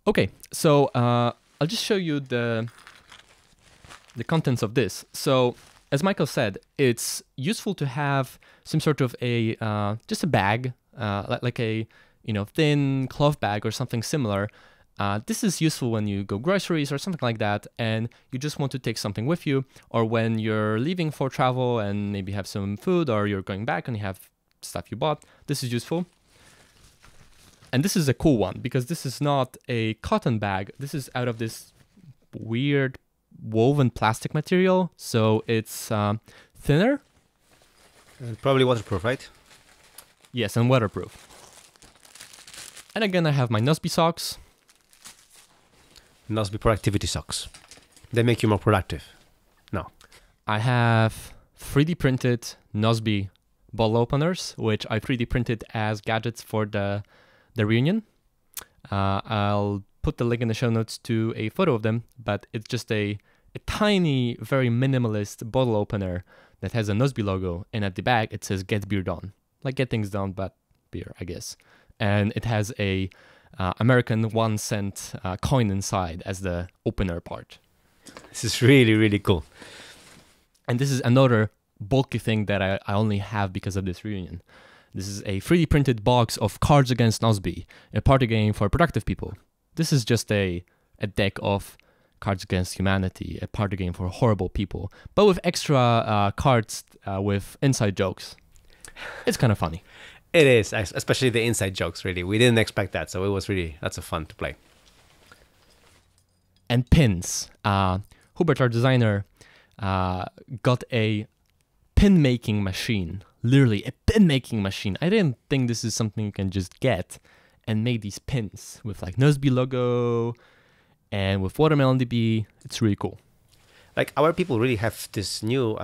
Okay, so I'll just show you the contents of this. So as Michael said, it's useful to have some sort of a just a bag, like a thin cloth bag or something similar, This is useful when you go groceries or something like that, and you just want to take something with you, or when you're leaving for travel and maybe have some food, or you're going back and you have stuff you bought. This is useful. And this is a cool one because this is not a cotton bag. This is out of this weird woven plastic material, so it's thinner. And probably waterproof, right? Yes, and waterproof. And again, I have my Nozbe socks. Nozbe productivity socks. They make you more productive. No. I have 3D printed Nozbe bottle openers, which I 3D printed as gadgets for the reunion. I'll put the link in the show notes to a photo of them, but it's just a tiny, very minimalist bottle opener that has a Nozbe logo, and at the back it says "Get Beer Done," like get things done, but beer, I guess. And it has a American 1-cent coin inside as the opener part. This is really, really cool. And this is another bulky thing that I only have because of this reunion. This is a 3D printed box of Cards Against Nozbe, a party game for productive people. This is just a deck of Cards Against Humanity, a party game for horrible people, but with extra cards with inside jokes. It's kind of funny. It is, especially the inside jokes, really. We didn't expect that, so it was really, that's a fun to play. And pins. Hubert, our designer, got a pin making machine. Literally, a pin making machine. I didn't think this is something you can just get, and made these pins with like Nozbe logo and with Watermelon DB. It's really cool. Like our people really have this new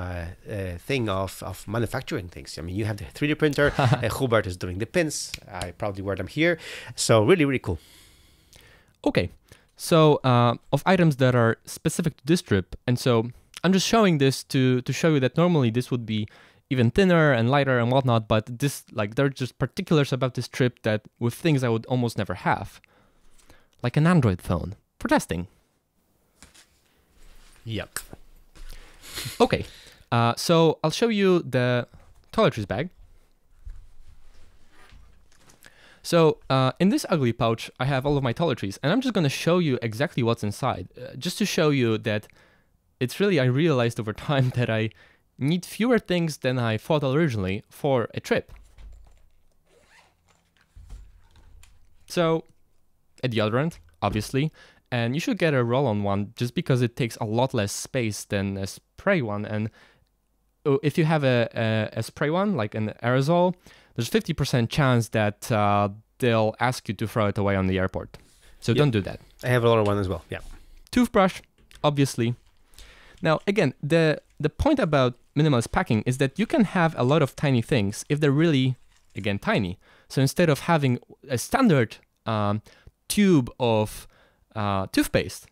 thing of manufacturing things. I mean, you have the 3D printer. Hubert is doing the pins. I probably wear them here. So really, really cool. Okay, so of items that are specific to this trip, and so I'm just showing this to show you that normally this would be even thinner and lighter and whatnot, but this, like, there are just particulars about this trip that with things I would almost never have, like an Android phone for testing. Yuck. Okay, so I'll show you the toiletries bag. So in this ugly pouch, I have all of my toiletries, and I'm just going to show you exactly what's inside, just to show you that it's really, I realized over time that I need fewer things than I thought originally for a trip. So a deodorant, obviously, and you should get a roll-on one just because it takes a lot less space than a spray one. And if you have a spray one, like an aerosol, there's 50% chance that they'll ask you to throw it away on the airport. So don't do that. I have a lot of one as well, yeah. Toothbrush, obviously. Now, again, the point about minimalist packing is that you can have a lot of tiny things if they're really, again, tiny. So instead of having a standard tube of toothpaste,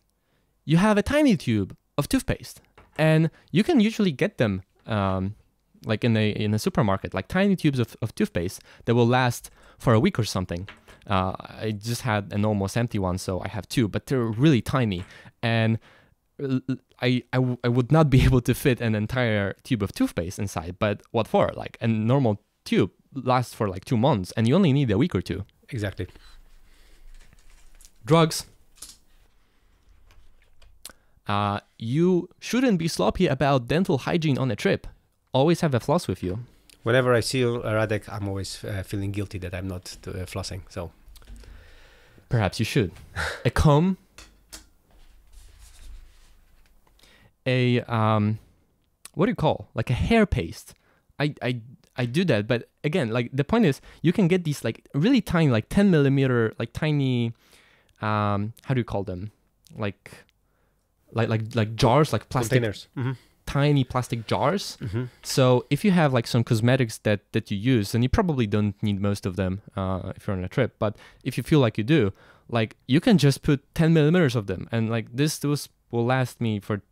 you have a tiny tube of toothpaste, and you can usually get them like in a supermarket, like tiny tubes of toothpaste that will last for a week or something. I just had an almost empty one, so I have two, but they're really tiny, and I would not be able to fit an entire tube of toothpaste inside. But what for? Like a normal tube lasts for like 2 months, and you only need a week or two. Exactly. Drugs. You shouldn't be sloppy about dental hygiene on a trip. Always have a floss with you. Whenever I see Radek, I'm always feeling guilty that I'm not flossing. So perhaps you should. A comb. A what do you call, like a hair paste? I do that, but again, like the point is, you can get these like really tiny, like 10 millimeter, like tiny, how do you call them? Like jars, like plastic containers. Tiny plastic jars. Mm-hmm. So if you have like some cosmetics that you use, and you probably don't need most of them if you're on a trip, but if you feel like you do, like you can just put 10 millimeters of them, and like this will last me for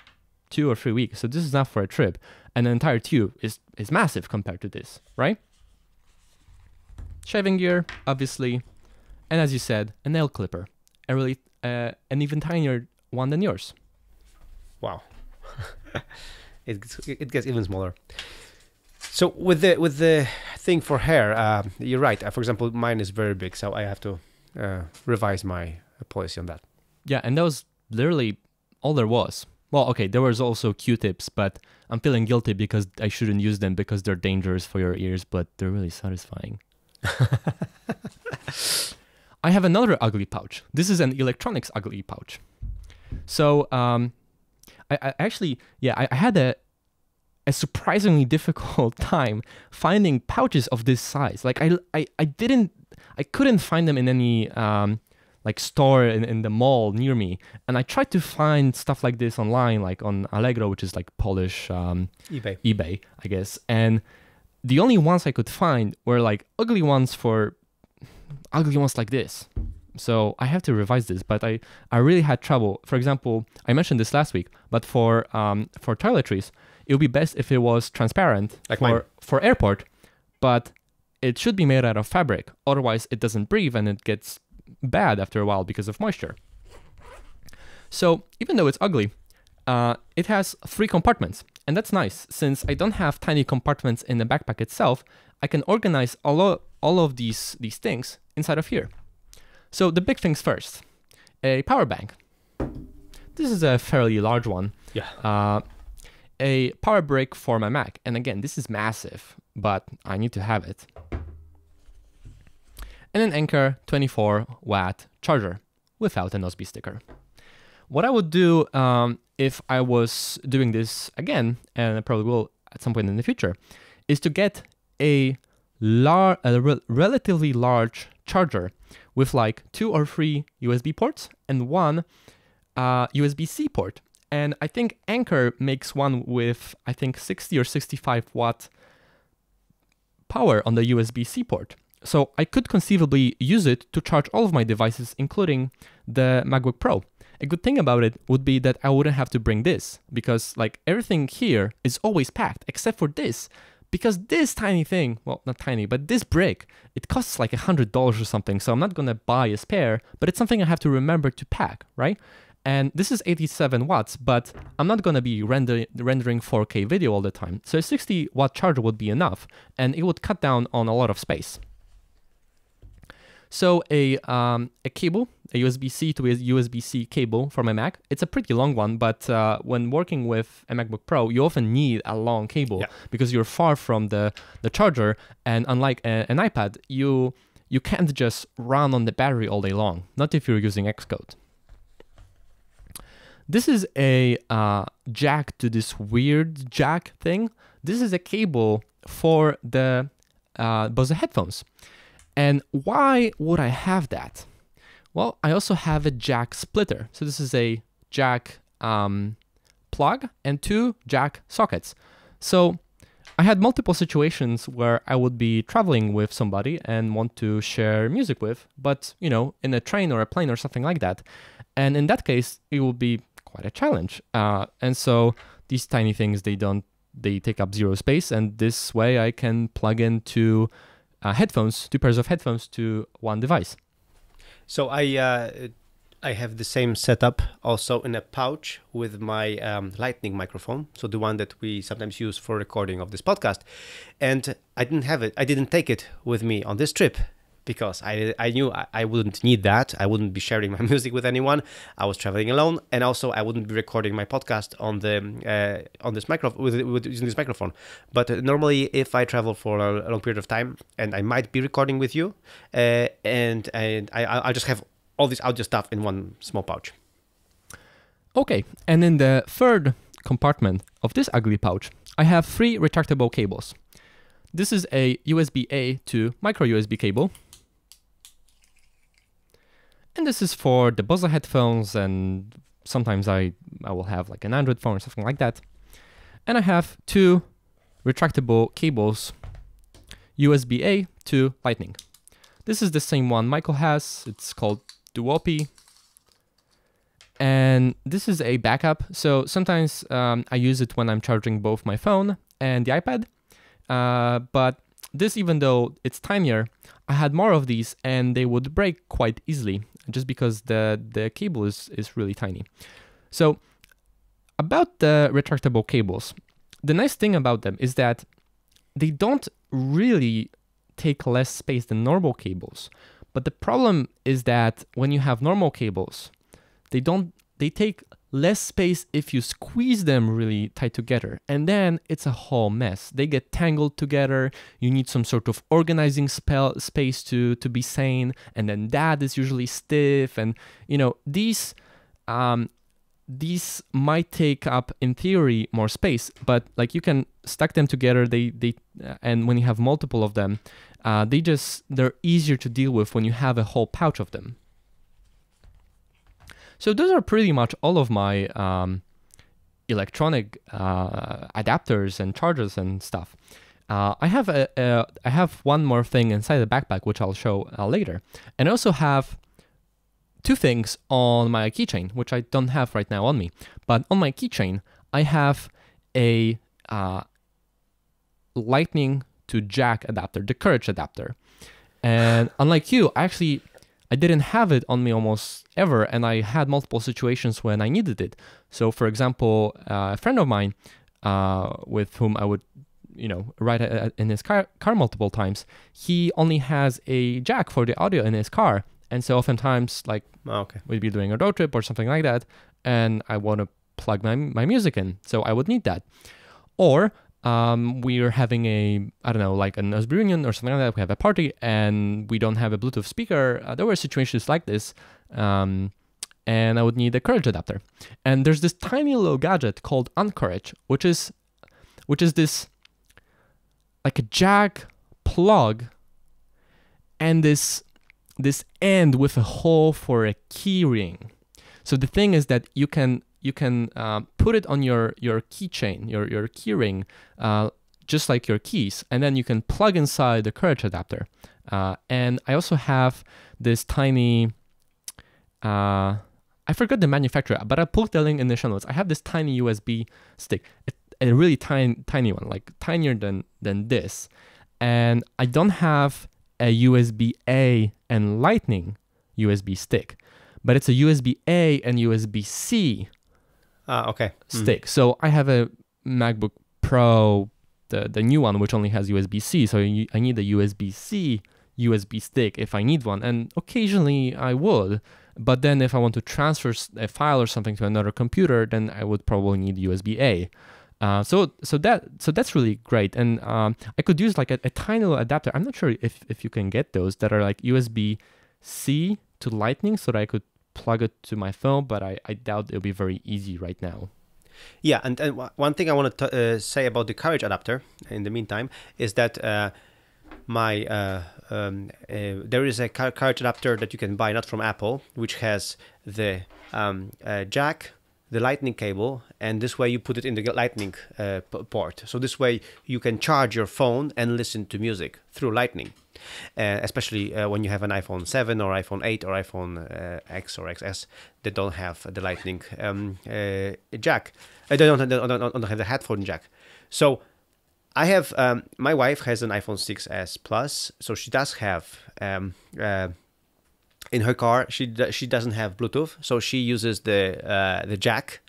2 or 3 weeks. So this is not for a trip. And an entire tube is massive compared to this, right? Shaving gear, obviously, and as you said, a nail clipper, an even tinier one than yours. Wow. It gets even smaller. So with the thing for hair, you're right. For example, mine is very big, so I have to revise my policy on that. Yeah, and that was literally all there was. Well, okay, there was also Q-tips, but I'm feeling guilty because I shouldn't use them because they're dangerous for your ears, but they're really satisfying. I have another ugly pouch. This is an electronics ugly pouch. So I actually, yeah, I had a surprisingly difficult time finding pouches of this size. Like I couldn't find them in any like store in the mall near me. And I tried to find stuff like this online, like on Allegro, which is like Polish eBay, I guess. And the only ones I could find were like ugly ones like this. So I have to revise this, but I really had trouble. For example, I mentioned this last week, but for toiletries, it would be best if it was transparent, like for airport, but it should be made out of fabric. Otherwise, it doesn't breathe and it gets bad after a while because of moisture. So even though it's ugly, it has 3 compartments, and that's nice. Since I don't have tiny compartments in the backpack itself, I can organize all of these things inside of here. So the big things first, a power bank. This is a fairly large one. Yeah. A power brick for my Mac. And again, this is massive, but I need to have it. And an Anker 24-watt charger without a Nozbe sticker. What I would do if I was doing this again, and I probably will at some point in the future, is to get a relatively large charger with like 2 or 3 USB ports and 1 USB-C port. And I think Anker makes one with, I think, 60 or 65 watt power on the USB-C port. So I could conceivably use it to charge all of my devices, including the MacBook Pro. A good thing about it would be that I wouldn't have to bring this, because like everything here is always packed except for this. Because this tiny thing, well, not tiny, but this brick, it costs like $100 or something. So I'm not gonna buy a spare, but it's something I have to remember to pack, right? And this is 87 watts, but I'm not gonna be rendering 4K video all the time. So a 60 watt charger would be enough, and it would cut down on a lot of space. So a cable, a USB-C to a USB-C cable for my Mac. It's a pretty long one, but when working with a MacBook Pro, you often need a long cable because you're far from the charger. And unlike an iPad, you can't just run on the battery all day long, not if you're using Xcode. This is a jack to this weird jack thing. This is a cable for the Bose headphones. And why would I have that? Well, I also have a jack splitter. So this is a jack plug and 2 jack sockets. So I had multiple situations where I would be traveling with somebody and want to share music with, but you know, in a train or a plane or something like that. And in that case, it would be quite a challenge. And so these tiny things, they take up 0 space, and this way I can plug into headphones, 2 pairs of headphones to 1 device. So I have the same setup also in a pouch with my Lightning microphone, so the one that we sometimes use for recording of this podcast. And I didn't take it with me on this trip because I knew I wouldn't need that. I wouldn't be sharing my music with anyone. I was traveling alone, and also I wouldn't be recording my podcast on this microphone using this microphone. But normally, if I travel for a long period of time, and I might be recording with you, and I'll just have all this audio stuff in one small pouch. Okay, and in the third compartment of this ugly pouch, I have 3 retractable cables. This is a USB-A to micro USB cable. And this is for the Bose headphones, and sometimes I will have like an Android phone or something like that. And I have 2 retractable cables, USB-A to Lightning. This is the same one Michael has. It's called Duopi. And this is a backup. So sometimes I use it when I'm charging both my phone and the iPad. But this, even though it's tinier, I had more of these and they would break quite easily just because the cable is really tiny. So about the retractable cables, the nice thing about them is that they don't really take less space than normal cables, But the problem is that when you have normal cables, they take less space if you squeeze them really tight together, and then it's a whole mess. They get tangled together. You need some sort of organizing space to be sane, and then that is usually stiff, and these might take up, in theory, more space, but like you can stack them together. And when you have multiple of them, they're easier to deal with when you have a whole pouch of them. So those are pretty much all of my electronic adapters and chargers and stuff. I have one more thing inside the backpack, which I'll show later, and I also have two things on my keychain, which I don't have right now on me. But on my keychain, I have a lightning to jack adapter, the Courage adapter. And unlike you, I didn't have it on me almost ever, and I had multiple situations when I needed it. So, for example, a friend of mine with whom I would, ride in his car multiple times, he only has a jack for the audio in his car. And so oftentimes, like, we'd be doing a road trip or something like that, and I want to plug my music in, so I would need that. Or we are having like a Nozbe reunion or something like that. We have a party and we don't have a Bluetooth speaker. There were situations like this, and I would need a Courage adapter. And there's this tiny little gadget called Uncourage, which is this like a jack plug and this end with a hole for a key ring. So the thing is that you can put it on your keychain, your key ring, just like your keys, and then you can plug inside the Courage adapter. And I also have this tiny, I forgot the manufacturer, but I'll put the link in the show notes. I have this tiny USB stick, a really tiny one, like tinier than this. And I don't have a USB-A and Lightning USB stick, but it's a USB-A and USB-C stick. So I have a MacBook Pro, the new one, which only has USB-C. So I need a USB-C USB stick if I need one, and occasionally I would. But then if I want to transfer a file or something to another computer, then I would probably need USB-A. So that's really great, and I could use like a tiny little adapter. I'm not sure if you can get those that are like USB-C to Lightning, so that I could plug it to my phone, but I doubt it'll be very easy right now. Yeah, and one thing I want to say about the Courage adapter in the meantime is that there is a Courage adapter that you can buy, not from Apple, which has the jack, the lightning cable, and this way you put it in the lightning port. So this way you can charge your phone and listen to music through lightning, especially when you have an iPhone 7 or iPhone 8 or iPhone X or XS that don't have the lightning jack. They don't have the headphone jack. So I have, my wife has an iPhone 6s Plus, so she does have in her car, she doesn't have Bluetooth, so she uses the jack.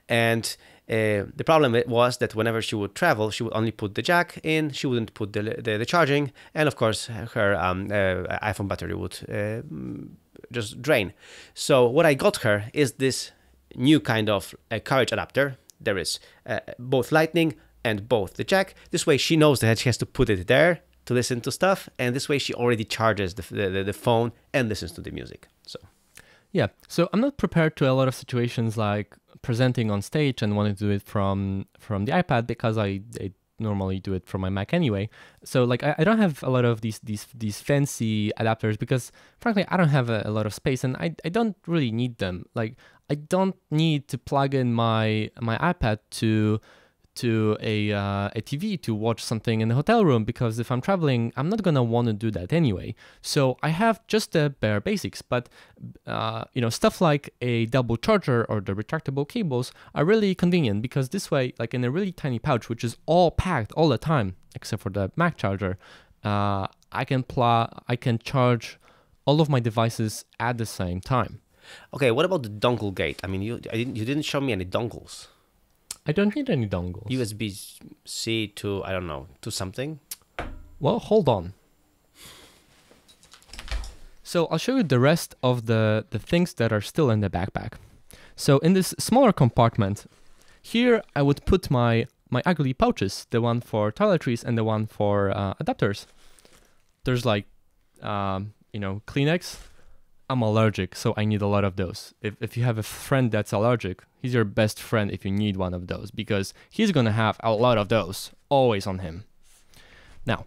And the problem was that whenever she would travel, she would only put the jack in. She wouldn't put the charging, and of course her iPhone battery would just drain. So what I got her is this new kind of Courage adapter. There is both Lightning and both the jack. This way she knows that she has to put it there to listen to stuff, and this way she already charges the phone and listens to the music. So I'm not prepared to a lot of situations like presenting on stage and wanting to do it from the iPad, because I normally do it from my Mac anyway. So like I don't have a lot of these fancy adapters, because frankly I don't have a lot of space, and I don't really need them. Like I don't need to plug in my iPad to a TV to watch something in the hotel room, because if I'm traveling, I'm not gonna want to do that anyway. So I have just the bare basics, but stuff like a double charger or the retractable cables are really convenient, because this way, like in a really tiny pouch, which is all packed all the time except for the Mac charger, I can charge all of my devices at the same time. Okay, what about the dongle gate? I mean, you didn't show me any dongles. I don't need any dongles. USB-C to, I don't know, to something? Well, hold on. So I'll show you the rest of the things that are still in the backpack. So in this smaller compartment, here I would put my ugly pouches, the one for toiletries and the one for adapters. There's like, Kleenex. I'm allergic, so I need a lot of those. If you have a friend that's allergic, he's your best friend if you need one of those, because he's gonna have a lot of those always on him. Now,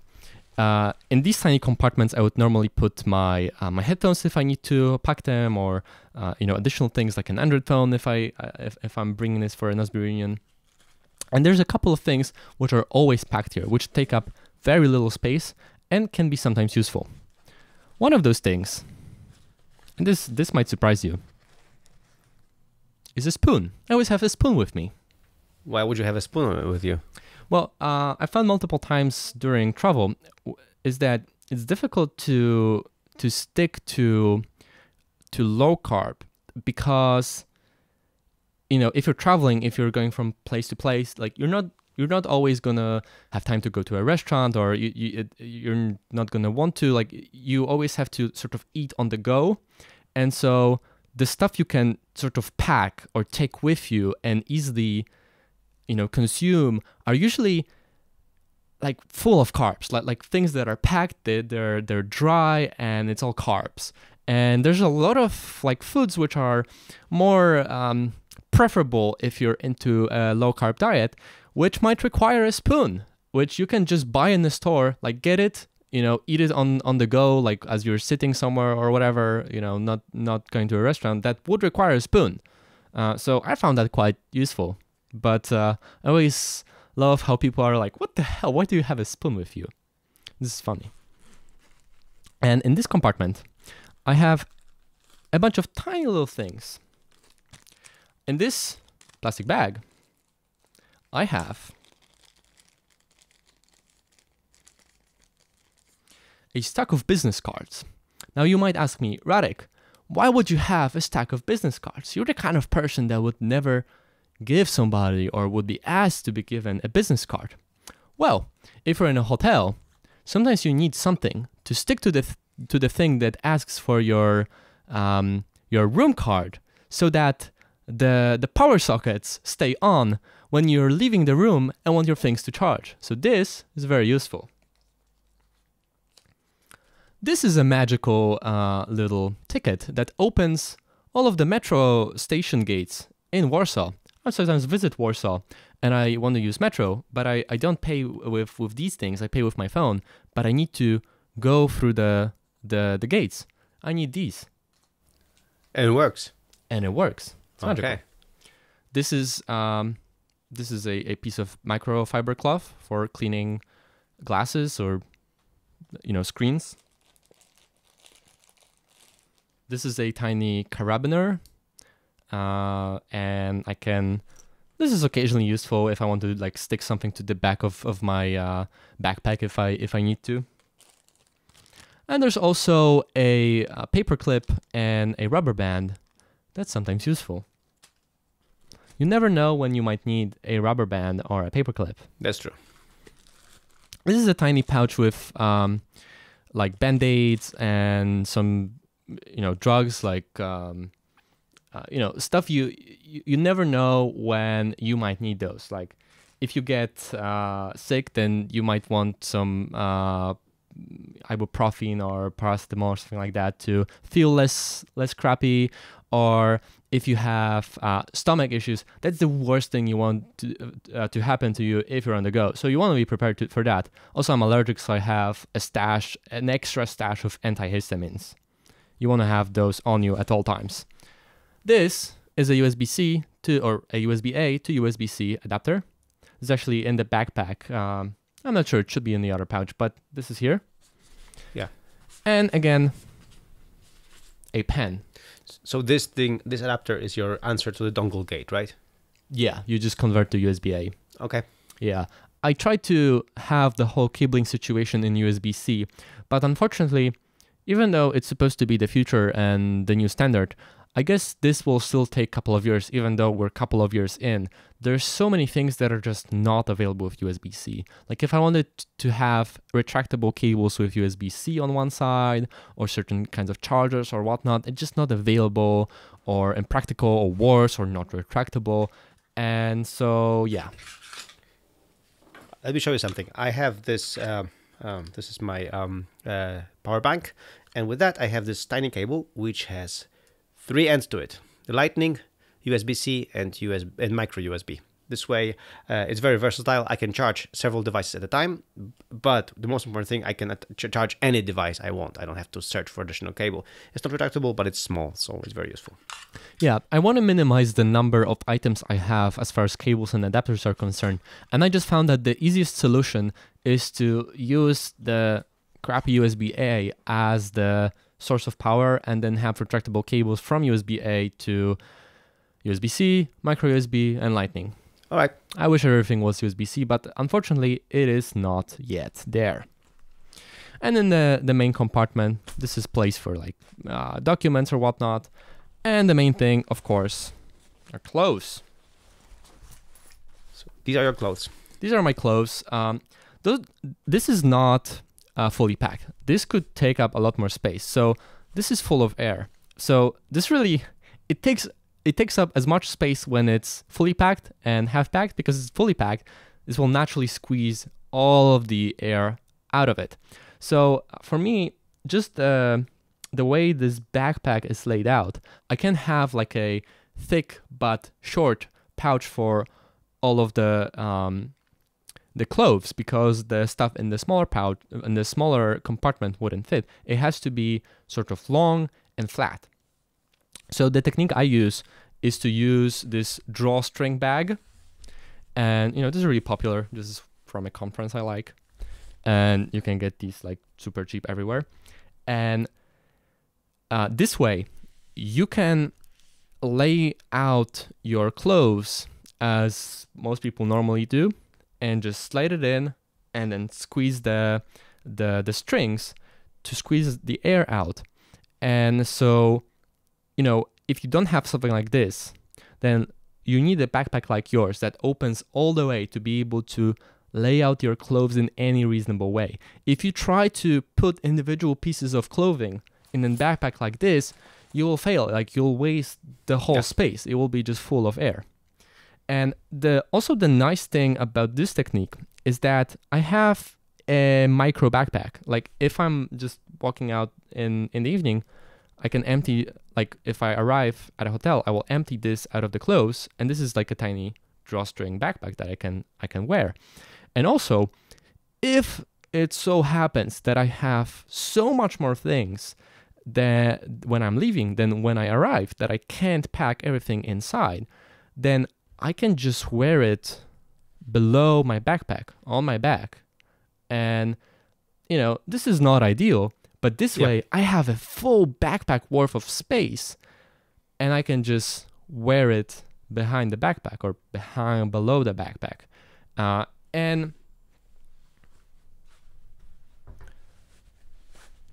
in these tiny compartments, I would normally put my headphones if I need to pack them, or additional things like an Android phone if I'm bringing this for a Nozbe reunion. And there's a couple of things which are always packed here, which take up very little space and can be sometimes useful. One of those things, and this might surprise you, is a spoon. I always have a spoon with me. Why would you have a spoon with you? Well, I found multiple times during travel is that it's difficult to stick to low carb, because if you're traveling, if you're going from place to place, like you're not always gonna have time to go to a restaurant, or you're not gonna want to. Like, you always have to sort of eat on the go, and so the stuff you can sort of pack or take with you and easily consume are usually like full of carbs, like things that are packed, they're dry, and it's all carbs. And there's a lot of like foods which are more preferable if you're into a low carb diet, which might require a spoon, which you can just buy in the store, like get it, eat it on the go, like as you're sitting somewhere or whatever, not going to a restaurant. That would require a spoon. So I found that quite useful. But I always love how people are like, what the hell? Why do you have a spoon with you? This is funny. And in this compartment, I have a bunch of tiny little things. In this plastic bag, I have a stack of business cards. Now you might ask me, Radek, why would you have a stack of business cards? You're the kind of person that would never give somebody or would be asked to be given a business card. Well, if you're in a hotel, sometimes you need something to stick to the thing that asks for your room card, so that the power sockets stay on when you're leaving the room and want your things to charge. So this is very useful. This is a magical little ticket that opens all of the metro station gates in Warsaw. I sometimes visit Warsaw and I want to use metro, but I don't pay with these things. I pay with my phone, but I need to go through the gates. I need these. And it works. And it works. It's magical. Okay. This is a piece of microfiber cloth for cleaning glasses or screens. This is a tiny carabiner. And this is occasionally useful if I want to like stick something to the back of my backpack if I need to. And there's also a paper clip and a rubber band that's sometimes useful. You never know when you might need a rubber band or a paper clip. That's true. This is a tiny pouch with like Band-Aids and some drugs, like stuff you never know when you might need those. Like if you get sick, then you might want some ibuprofen or paracetamol or something like that to feel less crappy. Or if you have stomach issues, that's the worst thing you want to happen to you if you're on the go. So you want to be prepared for that. Also, I'm allergic, so I have an extra stash of antihistamines. You want to have those on you at all times. This is a USB-C or a USB-A to USB-C adapter. It's actually in the backpack. I'm not sure, it should be in the other pouch, but this is here. Yeah. And again, a pen. So this adapter is your answer to the dongle gate, right? Yeah, you just convert to USB-A. Okay. Yeah. I tried to have the whole cabling situation in USB-C, but unfortunately, even though it's supposed to be the future and the new standard, I guess this will still take a couple of years, even though we're a couple of years in. There's so many things that are just not available with USB-C. Like if I wanted to have retractable cables with USB-C on one side, or certain kinds of chargers or whatnot, it's just not available, or impractical, or worse, or not retractable. And so, yeah. Let me show you something. I have this, this is my power bank. And with that, I have this tiny cable, which has 3 ends to it. The Lightning, USB-C, and micro USB. This way, it's very versatile. I can charge several devices at a time, but the most important thing, I can charge any device I want. I don't have to search for additional cable. It's not retractable, but it's small, so it's very useful. Yeah, I want to minimize the number of items I have as far as cables and adapters are concerned. And I just found that the easiest solution is to use the crappy USB-A as the source of power, and then have retractable cables from USB-A to USB-C, micro USB, and Lightning. All right. I wish everything was USB-C, but unfortunately it is not yet there. And in the main compartment, this is place for like documents or whatnot. And the main thing, of course, are clothes. So these are your clothes. These are my clothes. This is not fully packed. This could take up a lot more space. So this is full of air. So this really, it takes up as much space when it's fully packed and half packed, because it's fully packed. This will naturally squeeze all of the air out of it. So for me, just the way this backpack is laid out, I can have like a thick but short pouch for all of the clothes, because the stuff in the smaller pouch, in the smaller compartment wouldn't fit. It has to be sort of long and flat. So the technique I use is to use this drawstring bag. And, this is really popular. This is from a conference I like. And you can get these like super cheap everywhere. And this way, you can lay out your clothes as most people normally do, and just slide it in, and then squeeze the strings to squeeze the air out. And so, if you don't have something like this, then you need a backpack like yours that opens all the way to be able to lay out your clothes in any reasonable way. If you try to put individual pieces of clothing in a backpack like this, you will fail. Like, you'll waste the whole space. It will be just full of air. And also the nice thing about this technique is that I have a micro backpack. Like, if I'm just walking out in the evening, I can empty, like if I arrive at a hotel, I will empty this out of the clothes, and this is like a tiny drawstring backpack that I can wear. And also, if it so happens that I have so much more things that when I'm leaving than when I arrive, that I can't pack everything inside, then I can just wear it below my backpack, on my back. And, this is not ideal, but this way I have a full backpack worth of space, and I can just wear it behind the backpack or below the backpack. And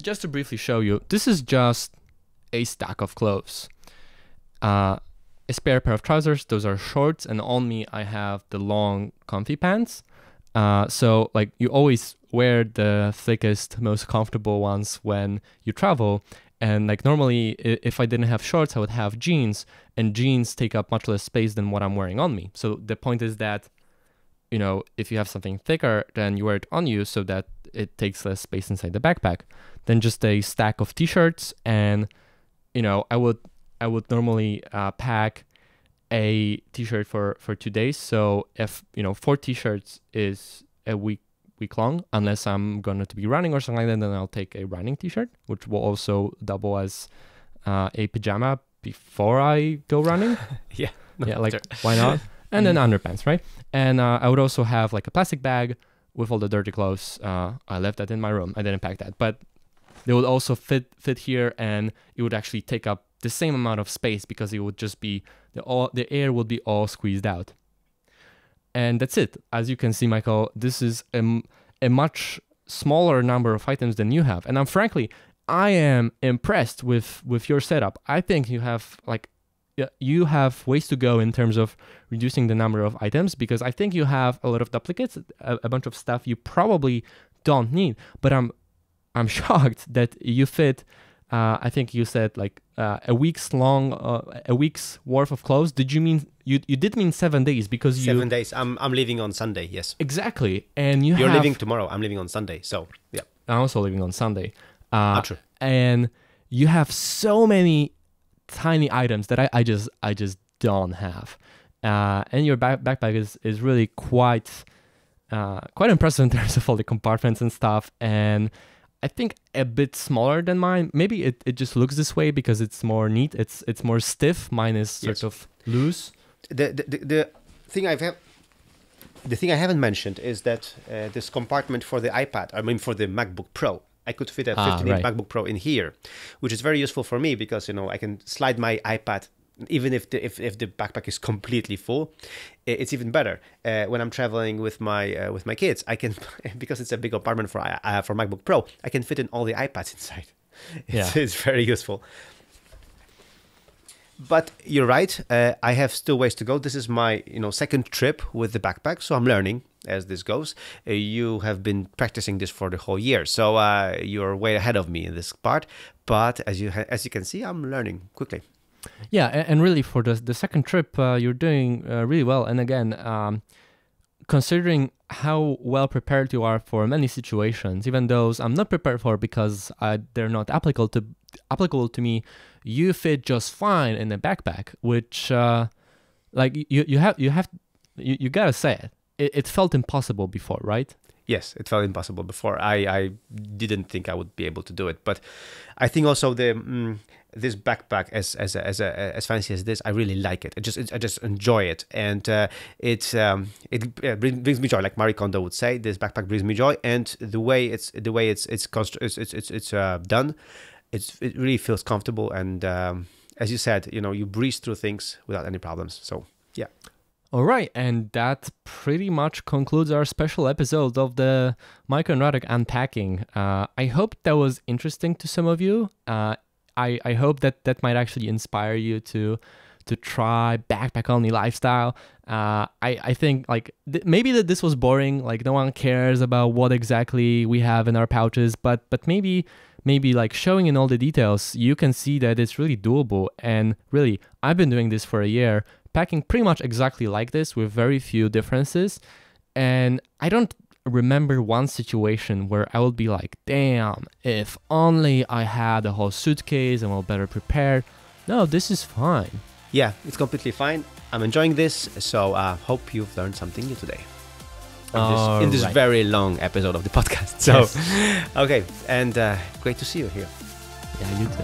just to briefly show you, this is just a stack of clothes. A spare pair of trousers, those are shorts, and on me I have the long comfy pants. So like, you always wear the thickest, most comfortable ones when you travel. And like, normally if I didn't have shorts, I would have jeans, and jeans take up much less space than what I'm wearing on me. So the point is that, if you have something thicker, then you wear it on you so that it takes less space inside the backpack than just a stack of t-shirts. And, I would normally pack a t-shirt for 2 days. So if 4 t-shirts is a week long, unless I'm going to be running or something like that, then I'll take a running t-shirt, which will also double as a pajama before I go running. Yeah, why not? And then underpants, right? And I would also have like a plastic bag with all the dirty clothes. I left that in my room. I didn't pack that, but they would also fit here, and it would actually take up the same amount of space, because it would just be the air would be all squeezed out. And that's it. As you can see, Michael, this is a much smaller number of items than you have. And frankly, I am impressed with your setup. I think you have ways to go in terms of reducing the number of items, because I think you have a lot of duplicates, a bunch of stuff you probably don't need. But I'm shocked that you fit. I think you said like a week's worth of clothes. Did you mean you did mean 7 days? Because 7 days. I'm leaving on Sunday. Yes. Exactly. And you're leaving tomorrow. I'm leaving on Sunday. So yeah. I'm also leaving on Sunday. True. And you have so many tiny items that I just don't have. And your backpack is really quite impressive in terms of all the compartments and stuff. And I think a bit smaller than mine. Maybe it just looks this way because it's more neat. It's more stiff. Mine is sort of loose. The thing I haven't mentioned is that this compartment for the iPad, for the MacBook Pro, I could fit a 15-inch MacBook Pro in here, which is very useful for me because I can slide my iPad. Even if the backpack is completely full, it's even better. When I'm traveling with my kids, I can, because it's a big compartment for MacBook Pro, I can fit in all the iPads inside. It's very useful. But you're right. I have still ways to go. This is my second trip with the backpack, so I'm learning as this goes. You have been practicing this for the whole year, so you're way ahead of me in this part. But as you can see, I'm learning quickly. Yeah, and really for the second trip, you're doing really well. And again, considering how well prepared you are for many situations, even those I'm not prepared for because they're not applicable to me, you fit just fine in a backpack. Which, you gotta say it. It felt impossible before, right? Yes, it felt impossible before. I didn't think I would be able to do it, but I think also this backpack, as fancy as this, I really like it. I just enjoy it, and it brings me joy. Like Marie Kondo would say, this backpack brings me joy, and the way it's done, it really feels comfortable, and as you said, you breeze through things without any problems. So yeah. All right, and that pretty much concludes our special episode of the Micro and Radek unpacking. I hope that was interesting to some of you. I hope that might actually inspire you to try backpack-only lifestyle. I think maybe that this was boring, like no one cares about what exactly we have in our pouches, but maybe like showing in all the details, you can see that it's really doable. And really, I've been doing this for a year, packing pretty much exactly like this with very few differences. And I don't remember one situation where I would be like, damn, if only I had a whole suitcase and well better prepared. No, this is fine. Yeah, it's completely fine. I'm enjoying this, so hope you've learned something new today. In this very long episode of the podcast. So, yes. Okay, and great to see you here. Yeah, you too.